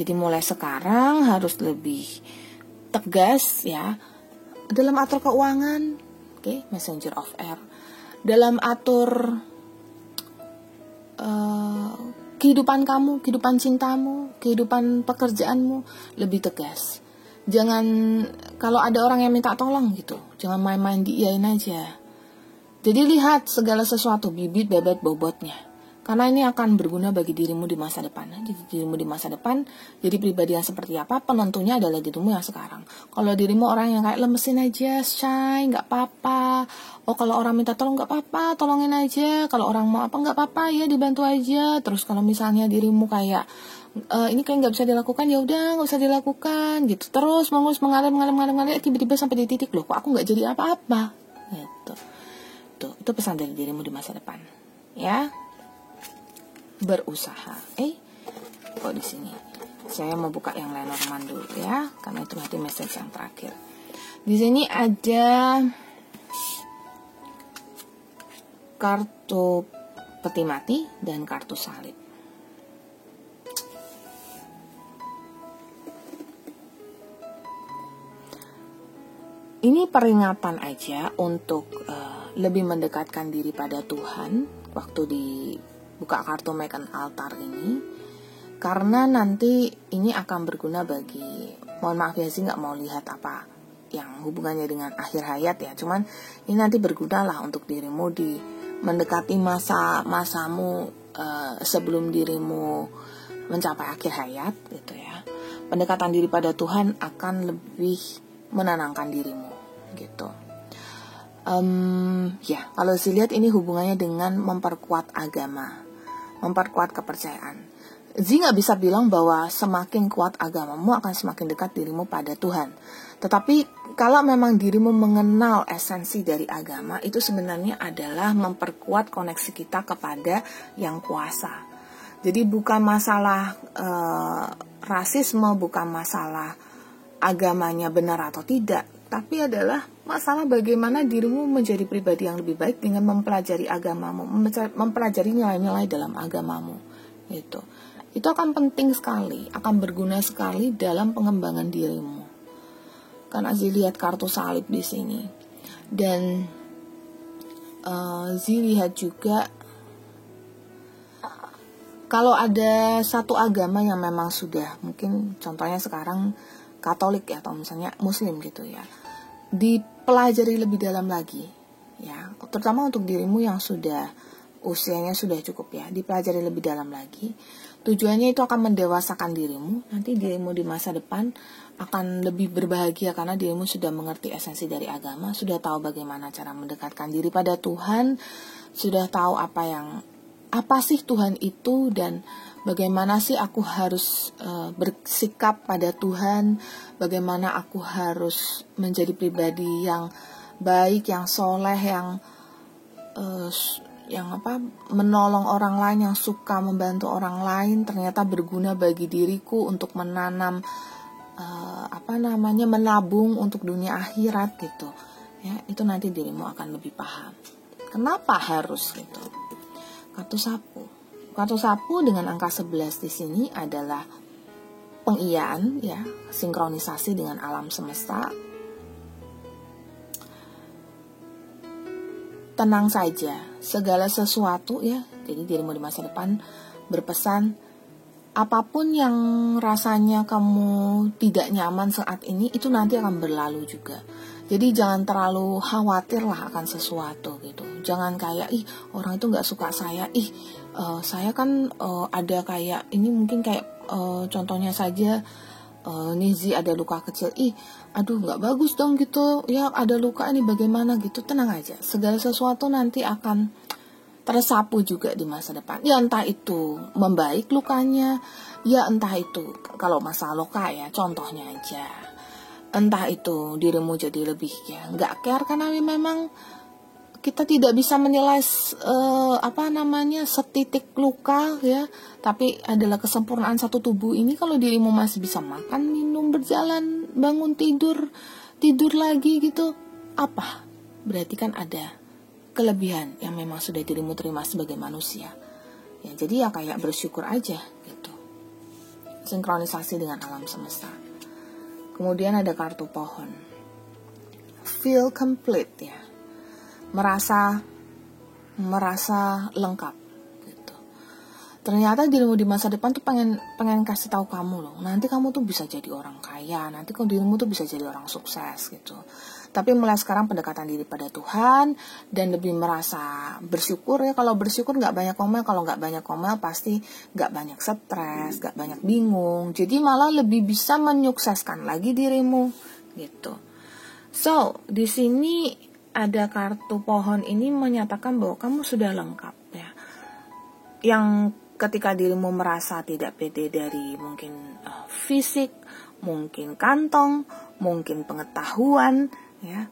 Jadi mulai sekarang harus lebih tegas ya dalam atur keuangan. Oke, Messenger of Air. Dalam atur kehidupan kamu, kehidupan cintamu, kehidupan pekerjaanmu, lebih tegas. Jangan, kalau ada orang yang minta tolong gitu, jangan main-main diiyain aja. Jadi lihat segala sesuatu, bibit, bebet, bobotnya. Karena ini akan berguna bagi dirimu di masa depan. Jadi dirimu di masa depan, jadi pribadi yang seperti apa, penentunya adalah dirimu yang sekarang. Kalau dirimu orang yang kayak lemesin aja, shy, gak apa-apa. Oh, kalau orang minta tolong gak apa-apa, tolongin aja. Kalau orang mau apa gak apa-apa, ya dibantu aja. Terus kalau misalnya dirimu kayak ini kayak nggak bisa dilakukan, ya udah nggak usah dilakukan gitu. Terus mengalir tiba-tiba sampai di titik, loh kok aku nggak jadi apa-apa gitu. Itu pesan dari dirimu di masa depan ya. Berusaha. Kok di sini saya mau buka yang Lenormand dulu ya, karena itu nanti message yang terakhir. Di sini ada kartu peti mati dan kartu salib. Ini peringatan aja untuk lebih mendekatkan diri pada Tuhan waktu dibuka kartu Make an Altar ini, karena nanti ini akan berguna bagi, mohon maaf ya sih nggak mau lihat apa yang hubungannya dengan akhir hayat ya, cuman ini nanti berguna lah untuk dirimu di mendekati masamu sebelum dirimu mencapai akhir hayat gitu ya. Pendekatan diri pada Tuhan akan lebih menenangkan dirimu gitu. Ya, kalau saya lihat ini hubungannya dengan memperkuat agama, memperkuat kepercayaan. Zee nggak bisa bilang bahwa semakin kuat agamamu akan semakin dekat dirimu pada Tuhan. Tetapi kalau memang dirimu mengenal esensi dari agama, itu sebenarnya adalah memperkuat koneksi kita kepada Yang Kuasa. Jadi bukan masalah rasisme, bukan masalah agamanya benar atau tidak, tapi adalah masalah bagaimana dirimu menjadi pribadi yang lebih baik dengan mempelajari agamamu, mempelajari nilai-nilai dalam agamamu. Itu akan penting sekali, akan berguna sekali dalam pengembangan dirimu. Karena Zee lihat kartu salib di sini, dan Zee lihat juga kalau ada satu agama yang memang sudah, mungkin contohnya sekarang Katolik ya, atau misalnya Muslim gitu ya, dipelajari lebih dalam lagi ya, terutama untuk dirimu yang sudah usianya sudah cukup ya, dipelajari lebih dalam lagi. Tujuannya itu akan mendewasakan dirimu. Nanti dirimu di masa depan akan lebih berbahagia karena dirimu sudah mengerti esensi dari agama, sudah tahu bagaimana cara mendekatkan diri pada Tuhan, sudah tahu apa sih Tuhan itu, dan bagaimana sih aku harus bersikap pada Tuhan, bagaimana aku harus menjadi pribadi yang baik, yang soleh, yang menolong orang lain, yang suka membantu orang lain, ternyata berguna bagi diriku untuk menanam menabung untuk dunia akhirat gitu ya. Itu nanti dirimu akan lebih paham kenapa harus gitu. Kartu sapu dengan angka 11 di sini adalah pengiyaan ya, sinkronisasi dengan alam semesta. Tenang saja, segala sesuatu ya. Jadi dirimu di masa depan berpesan, apapun yang rasanya kamu tidak nyaman saat ini, itu nanti akan berlalu juga. Jadi jangan terlalu khawatir lah akan sesuatu gitu. Jangan kayak, orang itu gak suka saya, saya kan ada kayak, ini mungkin kayak contohnya saja, Nizi ada luka kecil, aduh nggak bagus dong gitu ya, ada luka ini bagaimana gitu. Tenang aja, segala sesuatu nanti akan tersapu juga di masa depan. Ya entah itu membaik lukanya, ya entah itu kalau masalah luka ya contohnya aja, entah itu dirimu jadi lebih ya nggak care karena memang kita tidak bisa menilai setitik luka ya, tapi adalah kesempurnaan satu tubuh ini. Kalau dirimu masih bisa makan, minum, berjalan, bangun, tidur lagi gitu, apa? Berarti kan ada kelebihan yang memang sudah dirimu terima sebagai manusia. Ya, jadi ya kayak bersyukur aja gitu. Sinkronisasi dengan alam semesta. Kemudian ada kartu pohon. Feel complete ya. Merasa lengkap gitu. Ternyata dirimu di masa depan tuh pengen kasih tahu kamu loh, nanti kamu tuh bisa jadi orang kaya, nanti dirimu tuh bisa jadi orang sukses gitu. Tapi mulai sekarang pendekatan diri pada Tuhan dan lebih merasa bersyukur ya. Kalau bersyukur nggak banyak ngomel, kalau nggak banyak ngomel pasti nggak banyak stres, nggak banyak bingung. Jadi malah lebih bisa menyukseskan lagi dirimu gitu. So di sini ada kartu pohon ini menyatakan bahwa kamu sudah lengkap ya. Yang ketika dirimu merasa tidak pede dari mungkin fisik, mungkin kantong, mungkin pengetahuan ya.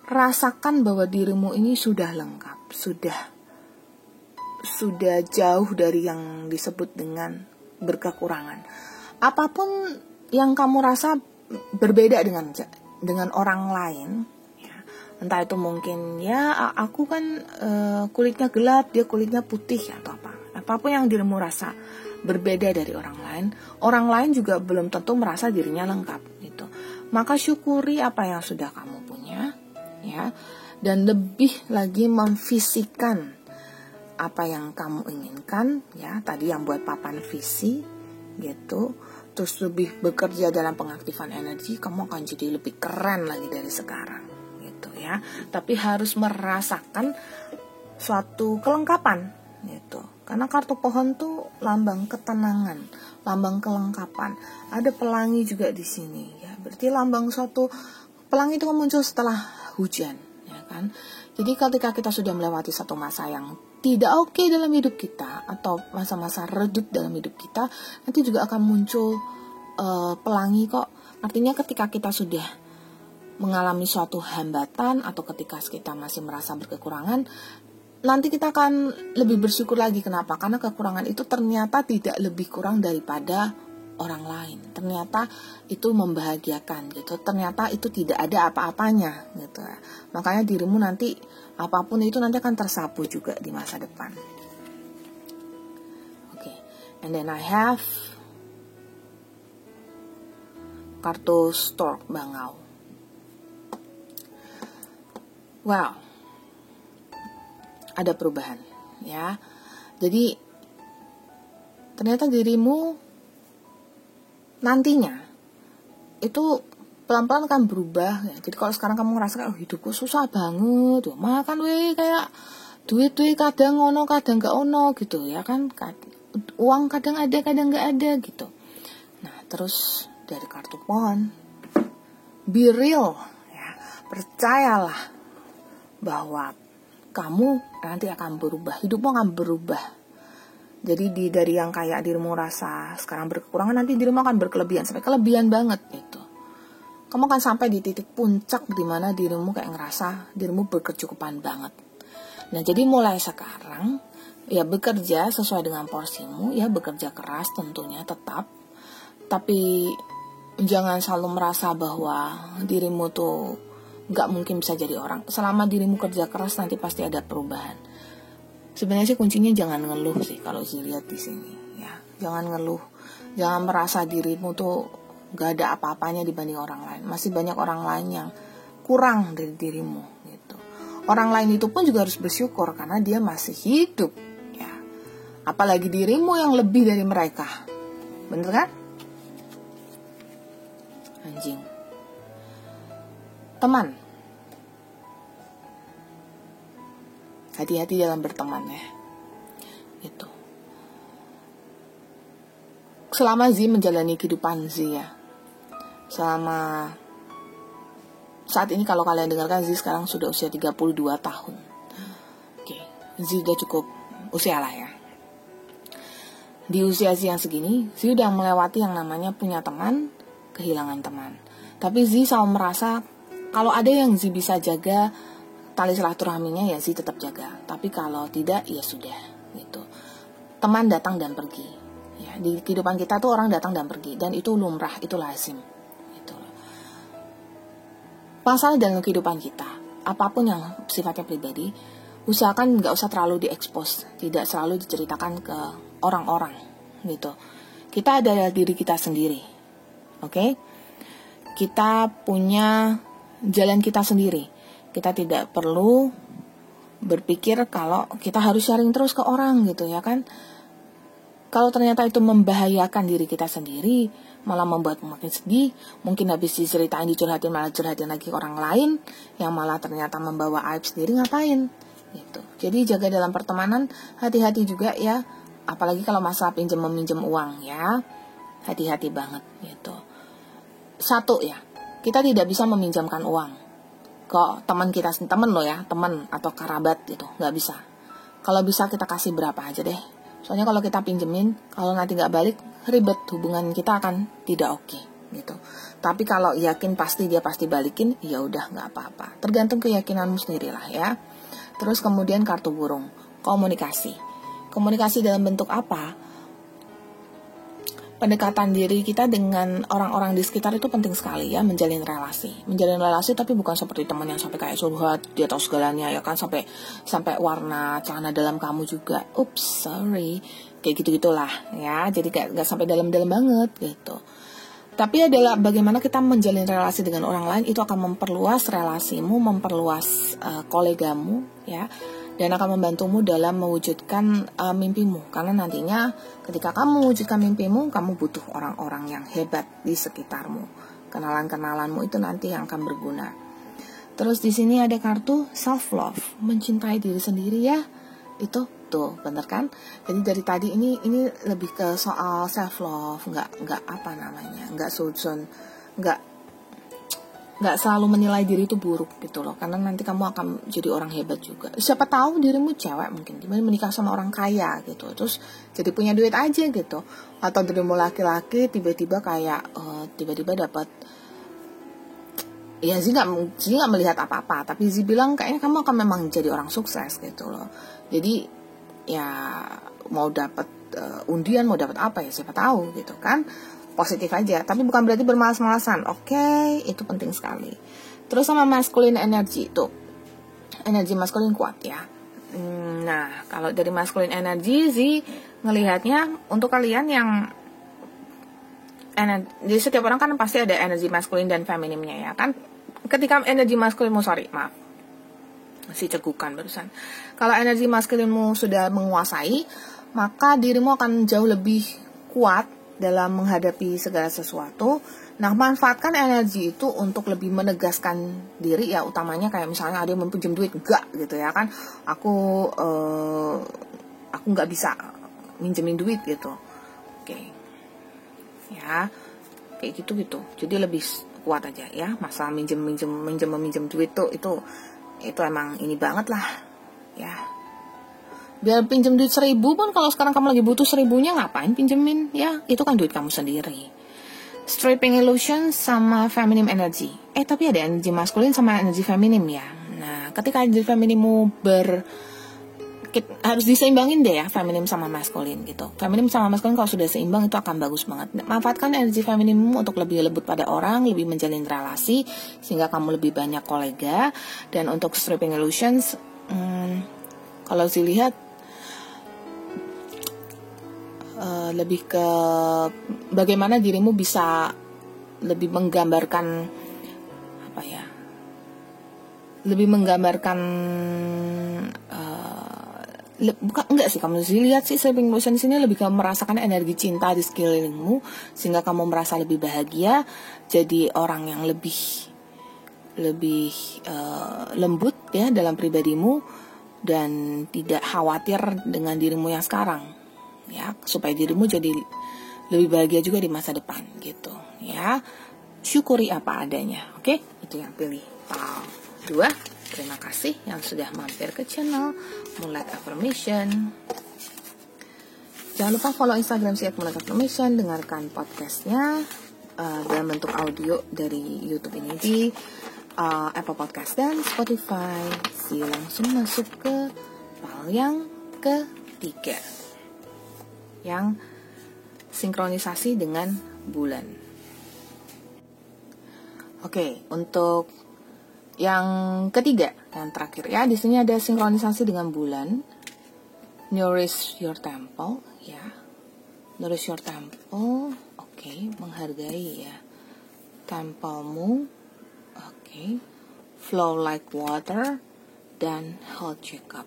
Rasakan bahwa dirimu ini sudah lengkap, sudah jauh dari yang disebut dengan berkekurangan. Apapun yang kamu rasa berbeda dengan orang lain. Entah itu mungkin ya aku kan kulitnya gelap, dia kulitnya putih atau apa. Apapun yang dirimu rasa berbeda dari orang lain juga belum tentu merasa dirinya lengkap gitu. Maka syukuri apa yang sudah kamu punya ya, dan lebih lagi memvisikan apa yang kamu inginkan ya. Tadi yang buat papan visi gitu. Terus lebih bekerja dalam pengaktifan energi, kamu akan jadi lebih keren lagi dari sekarang. Ya, tapi harus merasakan suatu kelengkapan gitu. Karena kartu pohon tuh lambang ketenangan, lambang kelengkapan. Ada pelangi juga di sini ya. Berarti lambang suatu pelangi itu muncul setelah hujan ya kan. Jadi ketika kita sudah melewati satu masa yang tidak oke dalam hidup kita atau masa-masa redup dalam hidup kita, nanti juga akan muncul pelangi kok. Artinya ketika kita sudah mengalami suatu hambatan atau ketika kita masih merasa berkekurangan, nanti kita akan lebih bersyukur lagi. Kenapa? Karena kekurangan itu ternyata tidak lebih kurang daripada orang lain. Ternyata itu membahagiakan gitu. Ternyata itu tidak ada apa-apanya gitu. Makanya dirimu nanti apapun itu nanti akan tersapu juga di masa depan. Oke. And then I have kartu stork bangau. Wow, ada perubahan ya. Jadi ternyata dirimu nantinya itu pelan-pelan akan berubah ya. Jadi kalau sekarang kamu ngerasa hidupku susah banget, makan kayak duit kadang ono kadang gak ono gitu ya kan. Uang kadang ada kadang gak ada gitu. Nah terus dari kartu pohon, be real ya, percayalah bahwa kamu nanti akan berubah, hidupmu akan berubah. Jadi dari yang kayak dirimu rasa sekarang berkekurangan, nanti dirimu akan berkelebihan, sampai kelebihan banget gitu. Kamu akan sampai di titik puncak di mana dirimu kayak ngerasa dirimu berkecukupan banget. Nah jadi mulai sekarang ya bekerja sesuai dengan porsimu ya, bekerja keras tentunya tetap, tapi jangan selalu merasa bahwa dirimu tuh gak mungkin bisa jadi orang. Selama dirimu kerja keras nanti pasti ada perubahan. Sebenarnya sih kuncinya jangan ngeluh sih kalau saya lihat di sini ya. Jangan ngeluh. Jangan merasa dirimu tuh gak ada apa-apanya dibanding orang lain. Masih banyak orang lain yang kurang dari dirimu gitu. Orang lain itu pun juga harus bersyukur karena dia masih hidup ya. Apalagi dirimu yang lebih dari mereka. Bener kan? Anjing. Teman, hati-hati dalam berteman ya. Gitu. selama Z menjalani kehidupan Z ya, selama saat ini kalau kalian dengarkan Z sekarang sudah usia 32 tahun. Oke, Z udah cukup usia lah ya. Di usia Z yang segini, Z udah melewati yang namanya punya teman, kehilangan teman. Tapi Z selalu merasa kalau ada yang Z bisa jaga tali silaturahminya ya Z tetap jaga. Tapi kalau tidak ya sudah gitu. Teman datang dan pergi. Ya, di kehidupan kita tuh orang datang dan pergi dan itu lumrah, itu lazim. Gitu. Masalah dalam kehidupan kita, apapun yang sifatnya pribadi, usahakan nggak usah terlalu diekspos, tidak selalu diceritakan ke orang-orang gitu. Kita adalah diri kita sendiri, oke? Kita punya jalan kita sendiri. Kita tidak perlu berpikir kalau kita harus sharing terus ke orang gitu ya kan. Kalau ternyata itu membahayakan diri kita sendiri, malah membuat makin sedih, mungkin habis diceritain, dicurhatin, malah curhatin lagi ke orang lain, yang malah ternyata membawa aib sendiri, ngapain? Gitu. Jadi jaga dalam pertemanan, hati-hati juga ya, apalagi kalau masalah pinjam-meminjam uang ya, hati-hati banget gitu. Satu ya, kita tidak bisa meminjamkan uang kok teman kita, teman lo ya, teman atau kerabat gitu, nggak bisa. Kalau bisa kita kasih berapa aja deh. Soalnya kalau kita pinjemin, kalau nanti nggak balik, ribet, hubungan kita akan tidak oke gitu. Tapi kalau yakin pasti dia pasti balikin, ya udah nggak apa-apa. Tergantung keyakinanmu sendiri lah ya. Terus kemudian kartu burung, komunikasi. Komunikasi dalam bentuk apa? Pendekatan diri kita dengan orang-orang di sekitar itu penting sekali ya, menjalin relasi tapi bukan seperti teman yang sampai kayak surhat, dia tahu segalanya ya kan, sampai warna celana dalam kamu juga, sorry, kayak gitu-gitulah ya, jadi gak sampai dalam-dalam banget gitu. Tapi adalah bagaimana kita menjalin relasi dengan orang lain, itu akan memperluas relasimu, memperluas kolegamu ya, dan akan membantumu dalam mewujudkan mimpimu. Karena nantinya ketika kamu mewujudkan mimpimu, kamu butuh orang-orang yang hebat di sekitarmu. Kenalan-kenalanmu itu nanti yang akan berguna. Terus di sini ada kartu self love, mencintai diri sendiri ya. Itu tuh, bener kan? Jadi dari tadi ini lebih ke soal self love, nggak apa namanya, nggak susun, nggak selalu menilai diri itu buruk gitu loh, karena nanti kamu akan jadi orang hebat juga. Siapa tahu dirimu cewek mungkin tiba-tiba menikah sama orang kaya gitu, terus jadi punya duit aja gitu, atau dirimu laki-laki tiba-tiba kayak tiba-tiba dapat, ya Zi nggak melihat apa-apa, tapi Zi bilang kayaknya kamu akan memang jadi orang sukses gitu loh. Jadi ya mau dapat undian, mau dapat apa ya siapa tahu gitu kan. Positif aja, tapi bukan berarti bermalas-malasan. Oke, itu penting sekali. Terus sama masculine energy tuh, energi maskulin kuat ya. Nah, kalau dari masculine energy sih ngelihatnya untuk kalian yang jadi setiap orang kan pasti ada energi maskulin dan femininnya ya kan. Ketika energi maskulinmu, masih cegukan barusan. Kalau energi maskulinmu sudah menguasai, maka dirimu akan jauh lebih kuat dalam menghadapi segala sesuatu. Nah, manfaatkan energi itu untuk lebih menegaskan diri ya, utamanya kayak misalnya ada yang meminjam duit, enggak gitu ya kan, aku nggak bisa minjemin duit gitu, oke. Ya kayak gitu. Jadi lebih kuat aja ya, masalah meminjam duit tuh itu emang ini banget lah ya. Biar pinjem duit 1.000 pun, kalau sekarang kamu lagi butuh 1.000-nya, ngapain pinjemin ya, itu kan duit kamu sendiri. Stripping illusion sama feminine energy. Tapi ada energi maskulin sama energi feminim ya. Nah, ketika energi femininmu harus diseimbangin deh ya, feminim sama maskulin gitu. Feminim sama maskulin kalau sudah seimbang itu akan bagus banget. Manfaatkan energi femininmu untuk lebih lembut pada orang, lebih menjalin relasi sehingga kamu lebih banyak kolega. Dan untuk stripping illusions, kalau saya lihat lebih ke bagaimana dirimu bisa lebih menggambarkan enggak sih, kamu lihat sih stripping illusion di sini lebih ke merasakan energi cinta di sekelilingmu sehingga kamu merasa lebih bahagia, jadi orang yang lebih lembut ya dalam pribadimu dan tidak khawatir dengan dirimu yang sekarang ya, supaya dirimu jadi lebih bahagia juga di masa depan gitu ya. Syukuri apa adanya. Oke, itu yang pilih PAL 2. Terima kasih yang sudah mampir ke channel Moonlight Affirmation. Jangan lupa follow Instagram @Moonlight Affirmation, dengarkan podcastnya dalam bentuk audio dari YouTube ini di Apple Podcast dan Spotify. Langsung masuk ke PAL yang ketiga, yang sinkronisasi dengan bulan. Oke, untuk yang ketiga, yang terakhir ya, di sini ada sinkronisasi dengan bulan. Nourish your temple, ya. Nourish your temple, oke, menghargai ya tempelmu, oke. Flow like water dan health check up.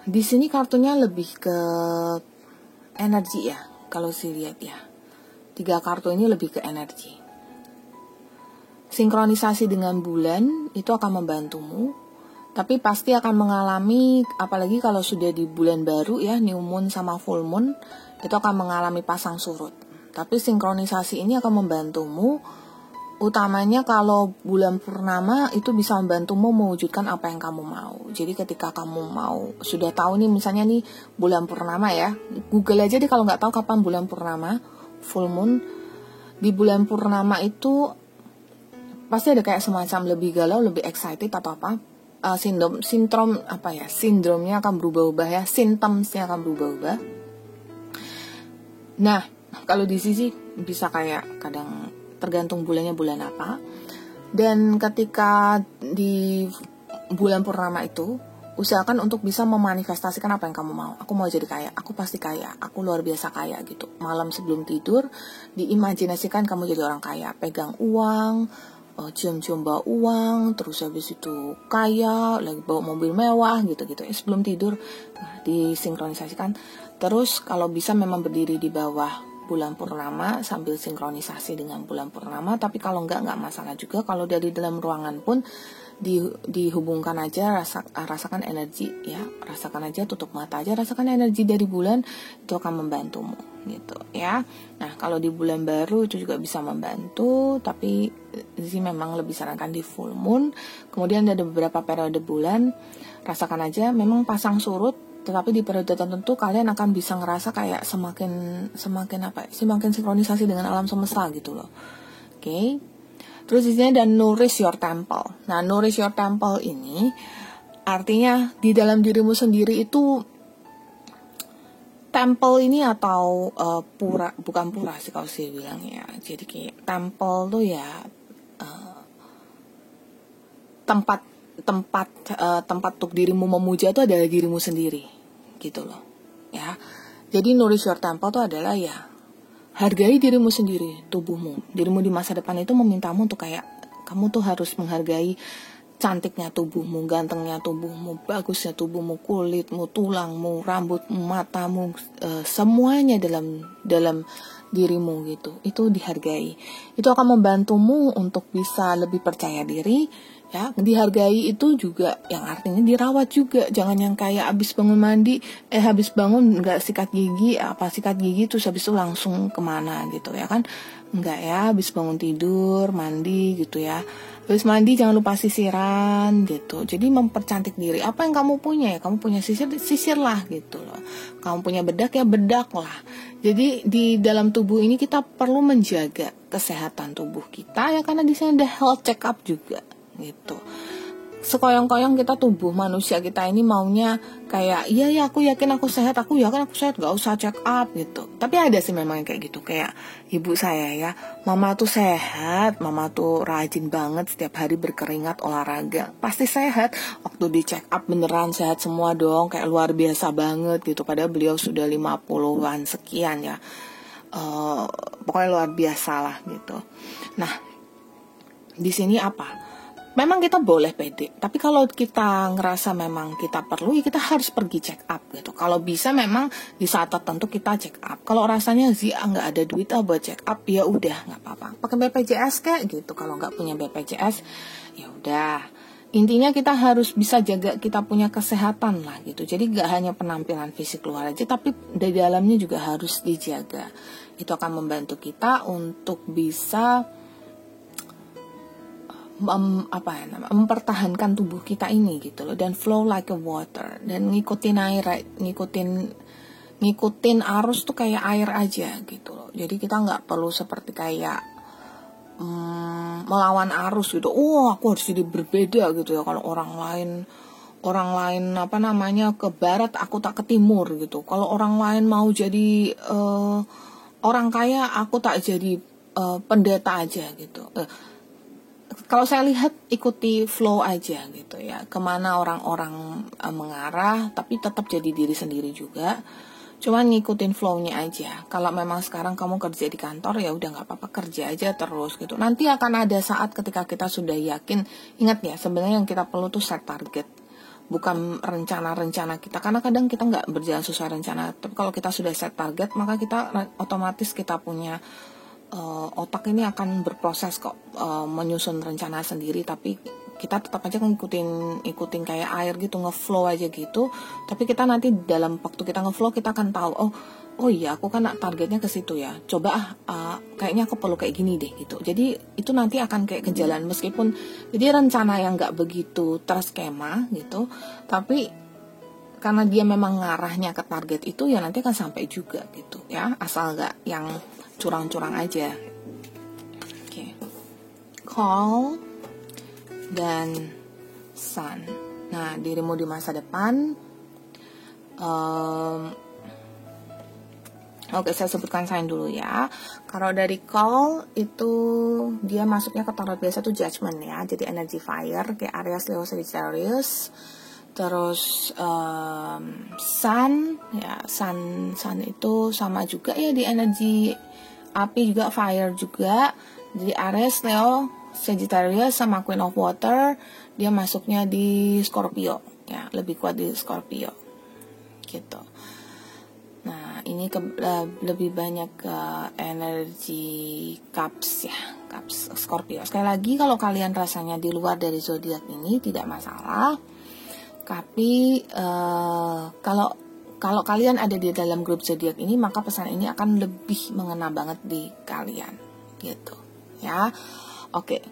Di sini kartunya lebih ke energi ya, kalau saya lihat ya. 3 kartu ini lebih ke energi. Sinkronisasi dengan bulan itu akan membantumu, tapi pasti akan mengalami, apalagi kalau sudah di bulan baru ya, new moon sama full moon, itu akan mengalami pasang surut. Tapi sinkronisasi ini akan membantumu, utamanya kalau bulan purnama itu bisa membantumu mewujudkan apa yang kamu mau. Jadi ketika kamu mau, sudah tahu nih misalnya nih bulan purnama ya, Google aja deh kalau nggak tahu kapan bulan purnama, full moon. Di bulan purnama itu pasti ada kayak semacam lebih galau, lebih excited atau apa, sindromnya akan berubah-ubah ya, symptomsnya akan berubah-ubah. Nah, kalau di sisi bisa kayak kadang tergantung bulannya bulan apa. Dan ketika di bulan purnama itu, usahakan untuk bisa memanifestasikan apa yang kamu mau. Aku mau jadi kaya, aku pasti kaya, aku luar biasa kaya gitu. Malam sebelum tidur, diimajinasikan kamu jadi orang kaya, pegang uang, cium-cium bawa uang, terus habis itu kaya, lagi bawa mobil mewah gitu-gitu. Sebelum tidur, disinkronisasikan. Terus kalau bisa memang berdiri di bawah bulan purnama sambil sinkronisasi dengan bulan purnama. Tapi kalau enggak masalah juga. Kalau dari dalam ruangan pun dihubungkan aja, rasakan energi ya, rasakan aja, tutup mata aja, rasakan energi dari bulan, itu akan membantumu gitu ya. Nah, kalau di bulan baru itu juga bisa membantu, tapi sih memang lebih sarankan di full moon. Kemudian ada beberapa periode bulan, rasakan aja, memang pasang surut. Tetapi di periode tertentu kalian akan bisa ngerasa kayak semakin sinkronisasi dengan alam semesta gitu loh. Oke. Terus di sini ada nourish your temple. Nah, nourish your temple ini artinya di dalam dirimu sendiri itu, temple ini atau bukan pura sih kalau saya bilang ya. Jadi kayak temple tuh ya tempat untuk dirimu memuja itu adalah dirimu sendiri gitu loh ya. Jadi nourish your temple itu adalah ya, hargai dirimu sendiri, tubuhmu. Dirimu di masa depan itu memintamu untuk kayak kamu tuh harus menghargai cantiknya tubuhmu, gantengnya tubuhmu, bagusnya tubuhmu, kulitmu, tulangmu, rambutmu, matamu, semuanya dalam dirimu gitu. Itu dihargai. Itu akan membantumu untuk bisa lebih percaya diri. Ya, dihargai itu juga yang artinya dirawat juga. Jangan yang kayak habis bangun mandi, habis bangun nggak sikat gigi terus habis itu langsung kemana gitu ya kan. Enggak ya, habis bangun tidur, mandi gitu ya. Habis mandi jangan lupa sisiran gitu. Jadi mempercantik diri. Apa yang kamu punya ya, kamu punya sisir lah gitu loh. Kamu punya bedak ya bedak lah. Jadi di dalam tubuh ini kita perlu menjaga kesehatan tubuh kita ya, karena di sini ada health check up juga gitu. Sekoyong-koyong kita tubuh manusia kita ini maunya kayak iya ya aku yakin aku sehat, aku sehat, gak usah check up gitu. Tapi ada sih memang yang kayak gitu, kayak ibu saya ya, mama tuh sehat, mama tuh rajin banget, setiap hari berkeringat, olahraga, pasti sehat. Waktu di check up beneran sehat semua dong, kayak luar biasa banget gitu. Padahal beliau sudah 50-an sekian ya, pokoknya luar biasa lah gitu. Nah, di sini apa? memang kita boleh pede, tapi kalau kita ngerasa memang kita perlu, ya kita harus pergi check up gitu. Kalau bisa memang di saat tertentu kita check up. Kalau rasanya nggak ada duit buat check up, ya udah nggak apa-apa. Pakai BPJS kayak gitu. Kalau nggak punya BPJS, ya udah. Intinya kita harus bisa jaga kita punya kesehatan lah gitu. Jadi nggak hanya penampilan fisik luar aja, tapi di dalamnya juga harus dijaga. Itu akan membantu kita untuk bisa mempertahankan tubuh kita ini gitu loh, dan flow like a water, dan ngikutin air, ngikutin arus tuh kayak air aja gitu loh. Jadi kita nggak perlu seperti kayak melawan arus gitu. Aku harus jadi berbeda gitu ya. Kalau orang lain ke barat, aku tak ke timur gitu. Kalau orang lain mau jadi orang kaya, aku tak jadi pendeta aja gitu. Kalau saya lihat ikuti flow aja gitu ya, kemana orang-orang mengarah, tapi tetap jadi diri sendiri juga. Cuman ngikutin flow-nya aja. Kalau memang sekarang kamu kerja di kantor, ya udah nggak apa-apa, kerja aja terus gitu. Nanti akan ada saat ketika kita sudah yakin. Ingat ya, sebenarnya yang kita perlu tuh set target, bukan rencana-rencana kita. Karena kadang kita nggak berjalan sesuai rencana. Tapi kalau kita sudah set target, maka kita otomatis kita punya otak ini akan berproses kok menyusun rencana sendiri, tapi kita tetap aja ngikutin kayak air gitu, ngeflow aja gitu. Tapi kita nanti dalam waktu kita ngeflow, kita akan tahu oh iya, aku kan targetnya ke situ ya, coba kayaknya aku perlu kayak gini deh gitu. Jadi itu nanti akan kayak ke jalan, meskipun jadi rencana yang nggak begitu terskema gitu, tapi karena dia memang ngarahnya ke target itu, ya nanti akan sampai juga gitu ya, asal nggak yang curang-curang aja. Oke. Call dan sun. Nah, dirimu di masa depan. Oke, saya sebutkan sign dulu ya. Kalau dari call itu dia masuknya ke tarot biasa tuh judgment ya. Jadi energy fire kayak Aries, Leo, Sagittarius. Terus sun ya, sun itu sama juga ya, di energi api juga, fire juga. Jadi Aries, Leo, Sagittarius sama Queen of Water, dia masuknya di Scorpio ya, lebih kuat di Scorpio gitu. Nah, ini lebih banyak ke energi Cups ya, Cups Scorpio. Sekali lagi, kalau kalian rasanya di luar dari zodiak ini tidak masalah. Tapi kalau kalian ada di dalam grup zodiak ini, maka pesan ini akan lebih mengena banget di kalian, gitu, ya. Oke.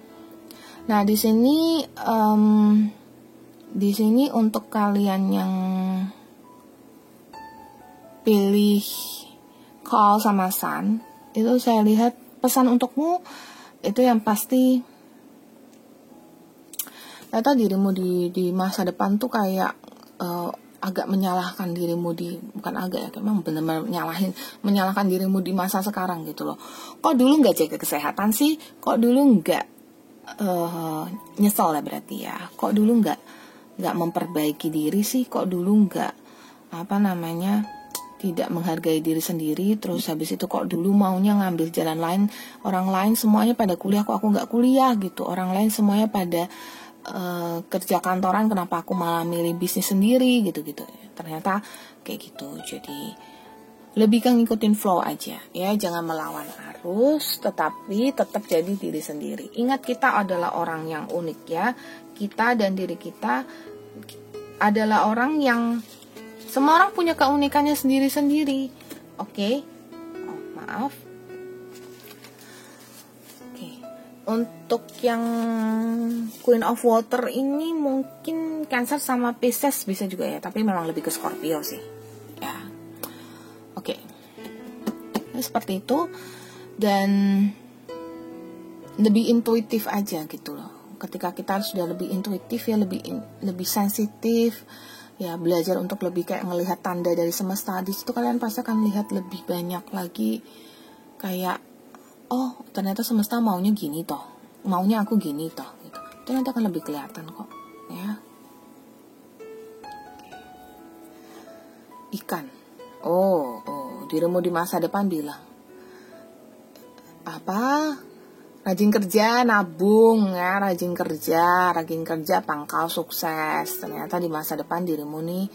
Nah, di sini untuk kalian yang pilih call sama sun, itu saya lihat pesan untukmu itu yang pasti. Ternyata dirimu di masa depan tuh kayak agak menyalahkan dirimu bukan agak ya, memang benar-benar menyalahkan dirimu di masa sekarang gitu loh. Kok dulu nggak jaga kesehatan sih? Kok dulu nggak nyesel lah berarti ya? Kok dulu nggak memperbaiki diri sih? Kok dulu nggak tidak menghargai diri sendiri? Terus habis itu kok dulu maunya ngambil jalan lain? Orang lain semuanya pada kuliah, kok aku nggak kuliah gitu? Orang lain semuanya pada kerja kantoran, kenapa aku malah milih bisnis sendiri gitu-gitu. Ternyata kayak gitu. Jadi lebih kan ngikutin flow aja ya, jangan melawan arus, tetapi tetap jadi diri sendiri. Ingat, kita adalah orang yang unik ya. Kita dan diri kita adalah orang yang semua orang punya keunikannya sendiri-sendiri. Oke? Maaf. Untuk yang Queen of Water ini mungkin Cancer sama Pisces bisa juga ya, tapi memang lebih ke Scorpio sih ya. Oke. Seperti itu, dan lebih intuitif aja gitu loh. Ketika kita sudah lebih intuitif ya, lebih sensitif ya, belajar untuk lebih kayak ngelihat tanda dari semesta. Di situ kalian pasti akan lihat lebih banyak lagi kayak, oh ternyata semesta maunya gini toh, maunya aku gini toh gitu. Itu nanti akan lebih kelihatan kok ya. Ikan. Oh, dirimu di masa depan bilang apa? Rajin kerja, nabung ya, rajin kerja, pangkal sukses. Ternyata di masa depan dirimu nih,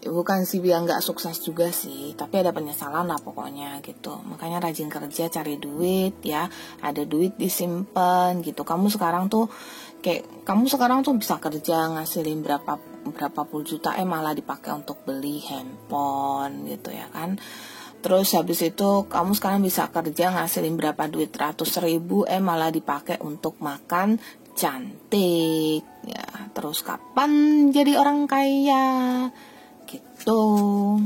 bukan sih bilang gak sukses juga sih, tapi ada penyesalan lah pokoknya gitu. Makanya rajin kerja, cari duit ya, ada duit disimpan gitu. Kamu sekarang tuh bisa kerja ngasilin berapa puluh juta, malah dipakai untuk beli handphone gitu ya kan. Terus habis itu kamu sekarang bisa kerja ngasilin berapa duit, ratus ribu, malah dipakai untuk makan cantik ya. Terus kapan jadi orang kaya gitu?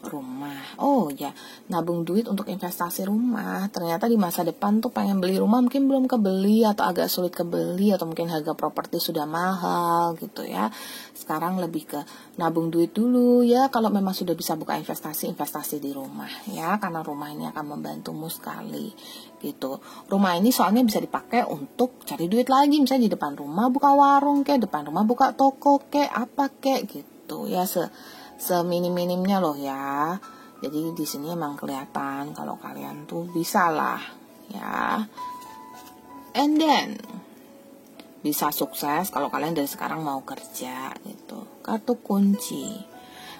Rumah, oh ya, nabung duit untuk investasi rumah. Ternyata di masa depan tuh pengen beli rumah, mungkin belum kebeli atau agak sulit kebeli, atau mungkin harga properti sudah mahal gitu ya. Sekarang lebih ke nabung duit dulu ya, kalau memang sudah bisa buka investasi di rumah ya, karena rumah ini akan membantumu sekali gitu. Rumah ini soalnya bisa dipakai untuk cari duit lagi, misalnya di depan rumah buka warung kayak, depan rumah buka toko kayak, apa kayak gitu ya, seminim-minimnya loh ya. Jadi di sini emang kelihatan kalau kalian tuh bisa lah ya. And then bisa sukses kalau kalian dari sekarang mau kerja gitu. Kartu kunci.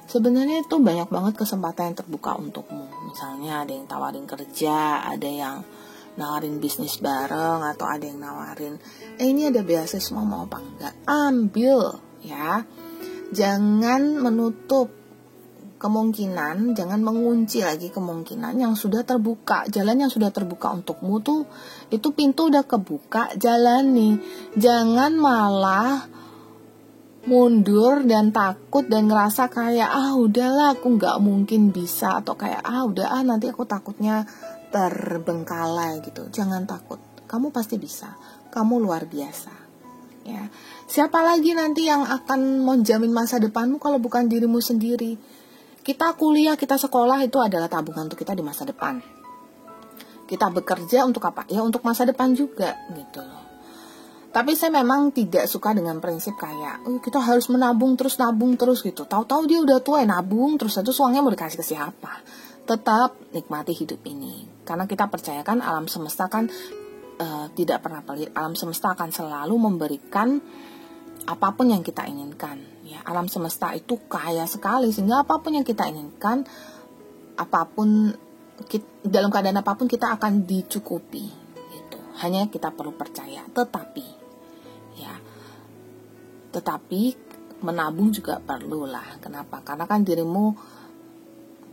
Sebenarnya itu banyak banget kesempatan yang terbuka untukmu. Misalnya ada yang tawarin kerja, ada yang nawarin bisnis bareng, atau ada yang nawarin ini ada beasiswa mau apa enggak, ambil ya. Jangan menutup kemungkinan, jangan mengunci lagi kemungkinan yang sudah terbuka. Jalan yang sudah terbuka untukmu tuh, itu pintu udah kebuka, jalani. Jangan malah mundur dan takut dan ngerasa kayak udahlah aku nggak mungkin bisa, atau kayak nanti aku takutnya terbengkalai gitu. Jangan takut, kamu pasti bisa, kamu luar biasa. Ya, siapa lagi nanti yang akan menjamin masa depanmu kalau bukan dirimu sendiri? Kita kuliah, kita sekolah itu adalah tabungan untuk kita di masa depan. Kita bekerja untuk apa? Ya untuk masa depan juga gitu loh. Tapi saya memang tidak suka dengan prinsip kayak kita harus menabung terus gitu. Tahu-tahu dia udah tua nabung terus, itu uangnya mau dikasih ke siapa? Tetap nikmati hidup ini, karena kita percayakan alam semesta kan tidak pernah pelit. Alam semesta akan selalu memberikan apapun yang kita inginkan ya. Alam semesta itu kaya sekali, sehingga apapun yang kita inginkan, dalam keadaan apapun kita akan dicukupi gitu. Hanya kita perlu percaya. Tetapi menabung juga perlu lah. Kenapa? Karena kan dirimu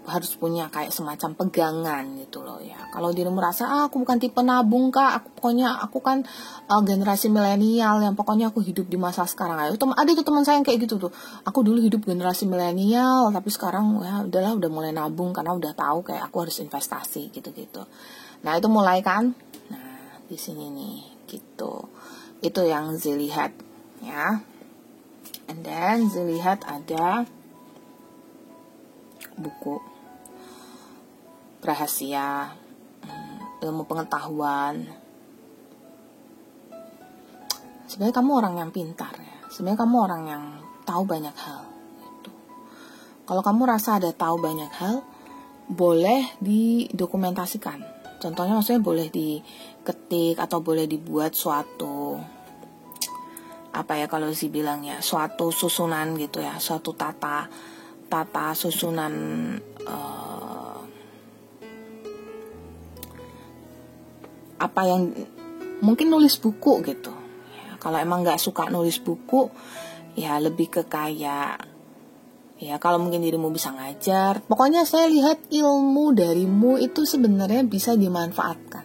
harus punya kayak semacam pegangan gitu loh ya. Kalau dirimu merasa aku bukan tipe nabung kak, aku kan generasi milenial yang pokoknya aku hidup di masa sekarang. Ada tuh teman saya yang kayak gitu tuh. Aku dulu hidup generasi milenial, tapi sekarang ya udahlah, udah mulai nabung karena udah tahu kayak aku harus investasi gitu-gitu. Nah itu mulai kan. Nah di sini nih gitu. Itu yang zilihat ya. And then zilihat ada buku rahasia, ilmu pengetahuan. Sebenarnya kamu orang yang pintar ya. Sebenarnya kamu orang yang tahu banyak hal gitu. Kalau kamu rasa ada tahu banyak hal, boleh didokumentasikan. Contohnya maksudnya boleh diketik atau boleh dibuat suatu kalau sih bilangnya, suatu susunan gitu ya, suatu tata susunan apa yang mungkin nulis buku gitu ya. Kalau emang nggak suka nulis buku ya lebih ke kayak ya, kalau mungkin dirimu bisa ngajar, pokoknya saya lihat ilmu darimu itu sebenarnya bisa dimanfaatkan.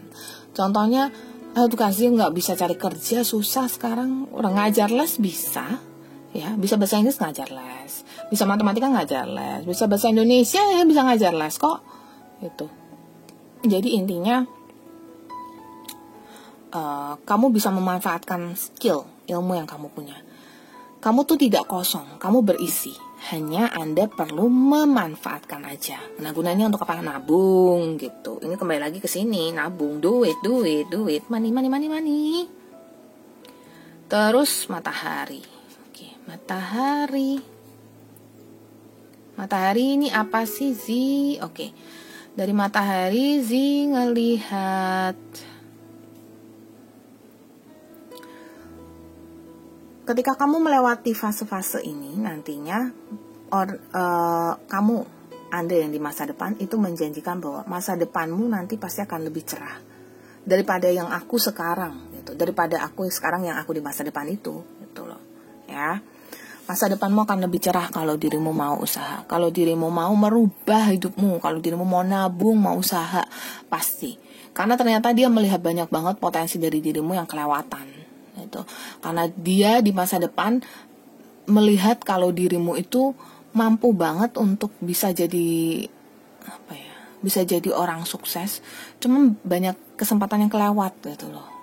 Contohnya edukasi nggak bisa cari kerja, susah sekarang, orang ngajar les bisa ya, bisa bahasa Inggris ngajar les, bisa matematika ngajar les, bisa bahasa Indonesia ya bisa ngajar les kok gitu. Jadi intinya kamu bisa memanfaatkan skill, ilmu yang kamu punya. Kamu tuh tidak kosong, kamu berisi. Hanya Anda perlu memanfaatkan aja. Nah, gunanya untuk apa? Nabung gitu. Ini kembali lagi ke sini, nabung, duit, money. Terus matahari. Oke, matahari. Matahari ini apa sih, Zi? Oke. Dari matahari Zi ngelihat ketika kamu melewati fase-fase ini nantinya kamu, Anda yang di masa depan itu menjanjikan bahwa masa depanmu nanti pasti akan lebih cerah daripada yang aku sekarang gitu, daripada aku sekarang yang aku di masa depan itu gitu loh ya. Masa depanmu akan lebih cerah kalau dirimu mau usaha, kalau dirimu mau merubah hidupmu, kalau dirimu mau nabung, mau usaha, pasti. Karena ternyata dia melihat banyak banget potensi dari dirimu yang kelewatan gitu. Karena dia di masa depan melihat kalau dirimu itu mampu banget untuk bisa jadi bisa jadi orang sukses, cuma banyak kesempatan yang kelewat gitu loh.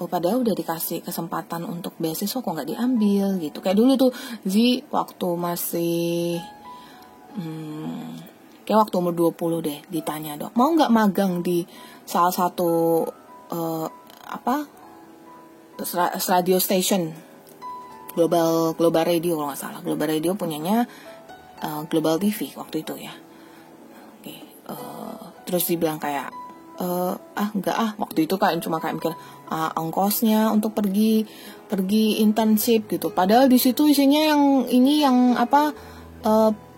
Padahal udah dikasih kesempatan untuk beasiswa kok nggak diambil gitu. Kayak dulu tuh Zi waktu masih kayak waktu umur 20 deh, ditanya dong, mau nggak magang di salah satu radio station, global radio kalau nggak salah. Global radio punyanya Global TV waktu itu ya. Terus dibilang kayak enggak waktu itu kayak cuma kayak mikir ongkosnya untuk pergi internship gitu. Padahal di situ isinya yang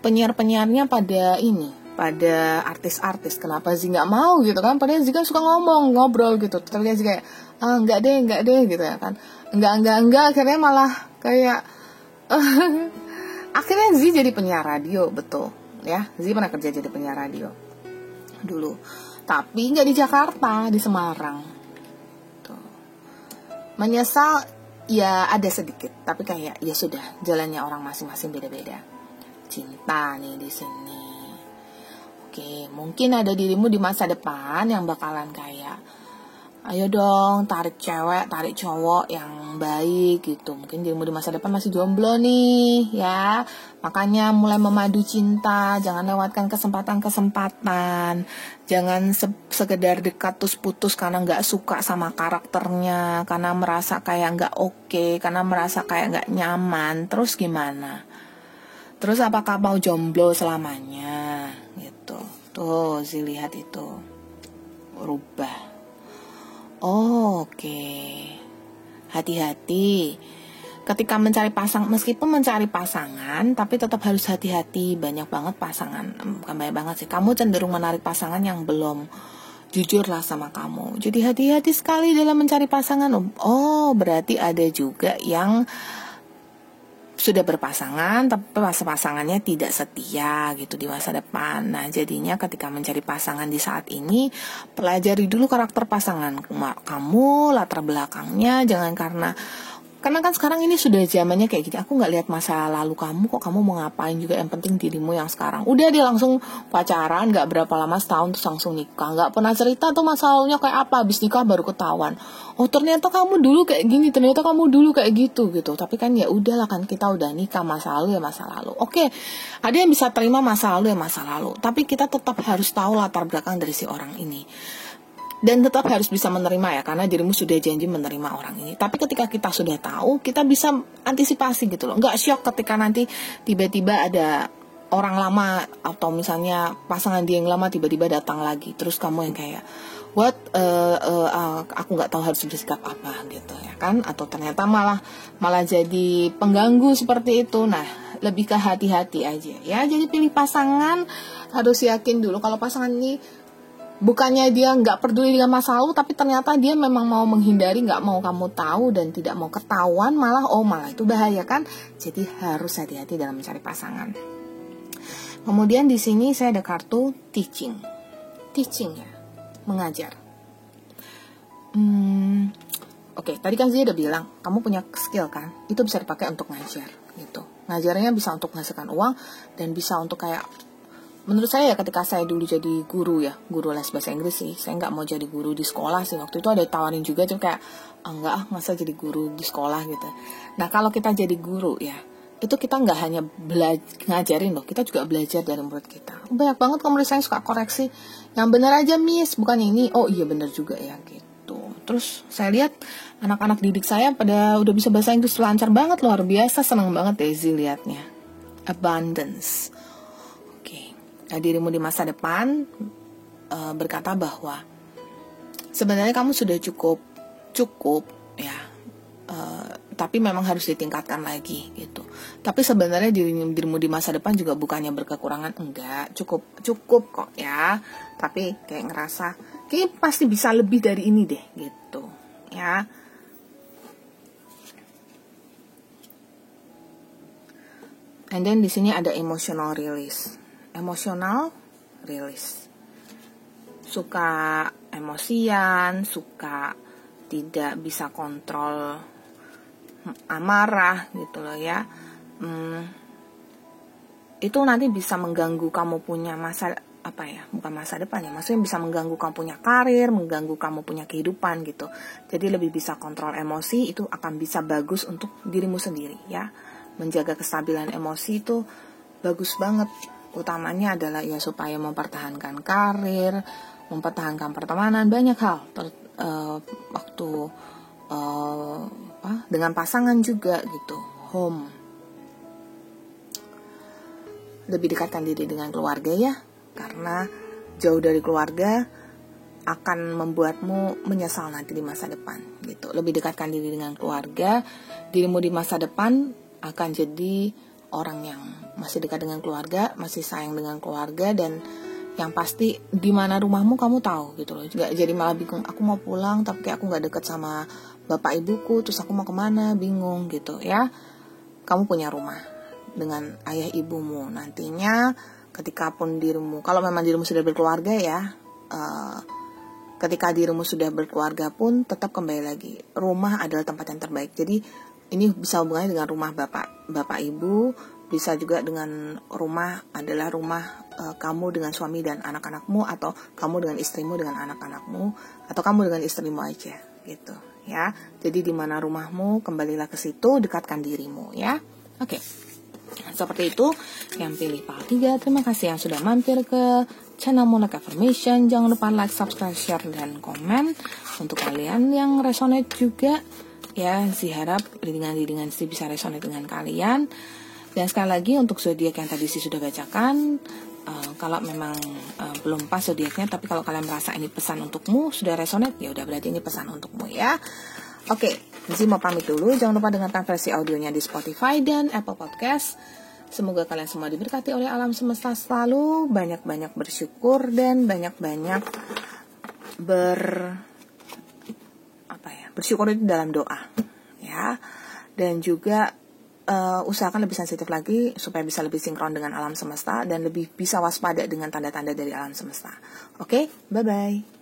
penyiar-penyiarnya pada artis-artis. Kenapa sih nggak mau gitu kan? Padahal Zee kan suka ngobrol gitu. Tapi dia kayak enggak deh gitu ya kan. Enggak akhirnya malah kayak akhirnya Zee jadi penyiar radio, betul ya. Zee pernah kerja jadi penyiar radio dulu, tapi nggak di Jakarta, di Semarang. Tuh. Menyesal ya ada sedikit, tapi kayak ya sudah, jalannya orang masing-masing beda-beda. Cinta nih di sini. Oke, mungkin ada dirimu di masa depan yang bakalan kayak, ayo dong tarik cewek, tarik cowok yang baik gitu. Mungkin dirimu di masa depan masih jomblo nih ya. Makanya mulai memadu cinta, jangan lewatkan kesempatan-kesempatan. Jangan sekedar dekat terus putus karena gak suka sama karakternya, karena merasa kayak gak oke, karena merasa kayak gak nyaman. Terus gimana? Terus apakah mau jomblo selamanya gitu. Tuh, Zee lihat itu. Rubah. Oke. Hati-hati ketika mencari meskipun mencari pasangan, tapi tetap harus hati-hati. Banyak banget pasangan, bukan banyak banget sih, kamu cenderung menarik pasangan yang belum jujur lah sama kamu. Jadi hati-hati sekali dalam mencari pasangan. Berarti ada juga yang sudah berpasangan tapi pasangannya tidak setia gitu di masa depan. Nah jadinya ketika mencari pasangan di saat ini, pelajari dulu karakter pasangan kamu, latar belakangnya. Jangan karena kan sekarang ini sudah zamannya kayak gitu. Aku nggak lihat masa lalu kamu, kok kamu mau ngapain juga, yang penting dirimu yang sekarang. Udah dia langsung pacaran, nggak berapa lama, setahun terus langsung nikah. Nggak pernah cerita tuh masa lalunya kayak apa, habis nikah baru ketahuan. Ternyata kamu dulu kayak gini, ternyata kamu dulu kayak gitu. Tapi kan ya udahlah, kan kita udah nikah, masa lalu ya masa lalu. Oke, ada yang bisa terima masa lalu ya masa lalu. Tapi kita tetap harus tahu latar belakang dari si orang ini. Dan tetap harus bisa menerima ya, karena dirimu sudah janji menerima orang ini. Tapi ketika kita sudah tahu, kita bisa antisipasi gitu loh. Nggak shock ketika nanti tiba-tiba ada orang lama, atau misalnya pasangan dia yang lama tiba-tiba datang lagi. Terus kamu yang kayak, aku nggak tahu harus bersikap apa gitu ya kan. Atau ternyata malah jadi pengganggu seperti itu. Nah, lebih ke hati-hati aja ya. Jadi pilih pasangan harus yakin dulu kalau pasangan ini bukannya dia nggak peduli dengan masa lalu, tapi ternyata dia memang mau menghindari, nggak mau kamu tahu dan tidak mau ketahuan, malah itu bahaya kan. Jadi harus hati-hati dalam mencari pasangan. Kemudian di sini saya ada kartu teaching ya, mengajar. Oke, tadi kan saya udah bilang kamu punya skill kan, itu bisa dipakai untuk ngajar gitu. Ngajarnya bisa untuk menghasilkan uang dan bisa untuk kayak, menurut saya ya, ketika saya dulu jadi guru les bahasa Inggris sih, saya nggak mau jadi guru di sekolah sih. Waktu itu ada tawarin juga, cuma kayak masa jadi guru di sekolah gitu. Nah kalau kita jadi guru ya, itu kita nggak hanya ngajarin loh, kita juga belajar dari murid kita. Banyak banget kok murid saya suka koreksi, yang benar aja miss, bukan ini, iya benar juga ya gitu. Terus saya lihat anak-anak didik saya pada udah bisa bahasa Inggris lancar banget, luar biasa, senang banget Daisy liatnya. Abundance. Dirimu di masa depan berkata bahwa sebenarnya kamu sudah cukup ya, tapi memang harus ditingkatkan lagi gitu. Tapi sebenarnya dirimu di masa depan juga bukannya berkekurangan, enggak, cukup kok ya. Tapi kayak ngerasa kayak pasti bisa lebih dari ini deh gitu ya. And then di sini ada emotional release. Emotional release. Suka emosian, suka tidak bisa kontrol amarah gitu loh ya. Itu nanti bisa mengganggu kamu punya bukan masa depan ya, maksudnya bisa mengganggu kamu punya karir, mengganggu kamu punya kehidupan gitu. Jadi lebih bisa kontrol emosi, itu akan bisa bagus untuk dirimu sendiri ya. Menjaga kestabilan emosi itu bagus banget. Utamanya adalah ya supaya mempertahankan karir, mempertahankan pertemanan, banyak hal. Waktu dengan pasangan juga gitu, home. Lebih dekatkan diri dengan keluarga ya, karena jauh dari keluarga akan membuatmu menyesal nanti di masa depan gitu. Lebih dekatkan diri dengan keluarga, dirimu di masa depan akan jadi orang yang masih dekat dengan keluarga, masih sayang dengan keluarga, dan yang pasti di mana rumahmu kamu tahu gitu loh. Gak jadi malah bingung, aku mau pulang tapi kayak aku gak deket sama bapak ibuku, terus aku mau kemana, bingung gitu ya. Kamu punya rumah dengan ayah ibumu. Nantinya ketika pun dirimu, kalau memang dirimu sudah berkeluarga ya, ketika dirimu sudah berkeluarga pun tetap kembali lagi, rumah adalah tempat yang terbaik. Jadi ini bisa hubungannya dengan rumah bapak ibu, bisa juga dengan rumah adalah rumah kamu dengan suami dan anak-anakmu, atau kamu dengan istrimu dengan anak-anakmu, atau kamu dengan istrimu aja gitu ya. Jadi di mana rumahmu, kembalilah ke situ, dekatkan dirimu ya. Oke. Seperti itu yang pilih part 3. Terima kasih yang sudah mampir ke channel Monak Affirmation. Jangan lupa like, subscribe, share, dan komen. Untuk kalian yang resonate juga ya, harap readingan bisa resonate dengan kalian. Dan sekali lagi untuk zodiak yang tadi sudah bacakan, kalau memang belum pas zodiaknya, tapi kalau kalian merasa ini pesan untukmu, sudah resonate, ya udah berarti ini pesan untukmu ya. Oke, Zizi mau pamit dulu. Jangan lupa dengarkan versi audionya di Spotify dan Apple Podcast. Semoga kalian semua diberkati oleh alam semesta selalu, banyak-banyak bersyukur dan banyak-banyak bersyukur itu dalam doa ya. Dan juga usahakan lebih sensitif lagi supaya bisa lebih sinkron dengan alam semesta dan lebih bisa waspada dengan tanda-tanda dari alam semesta. Oke, bye-bye.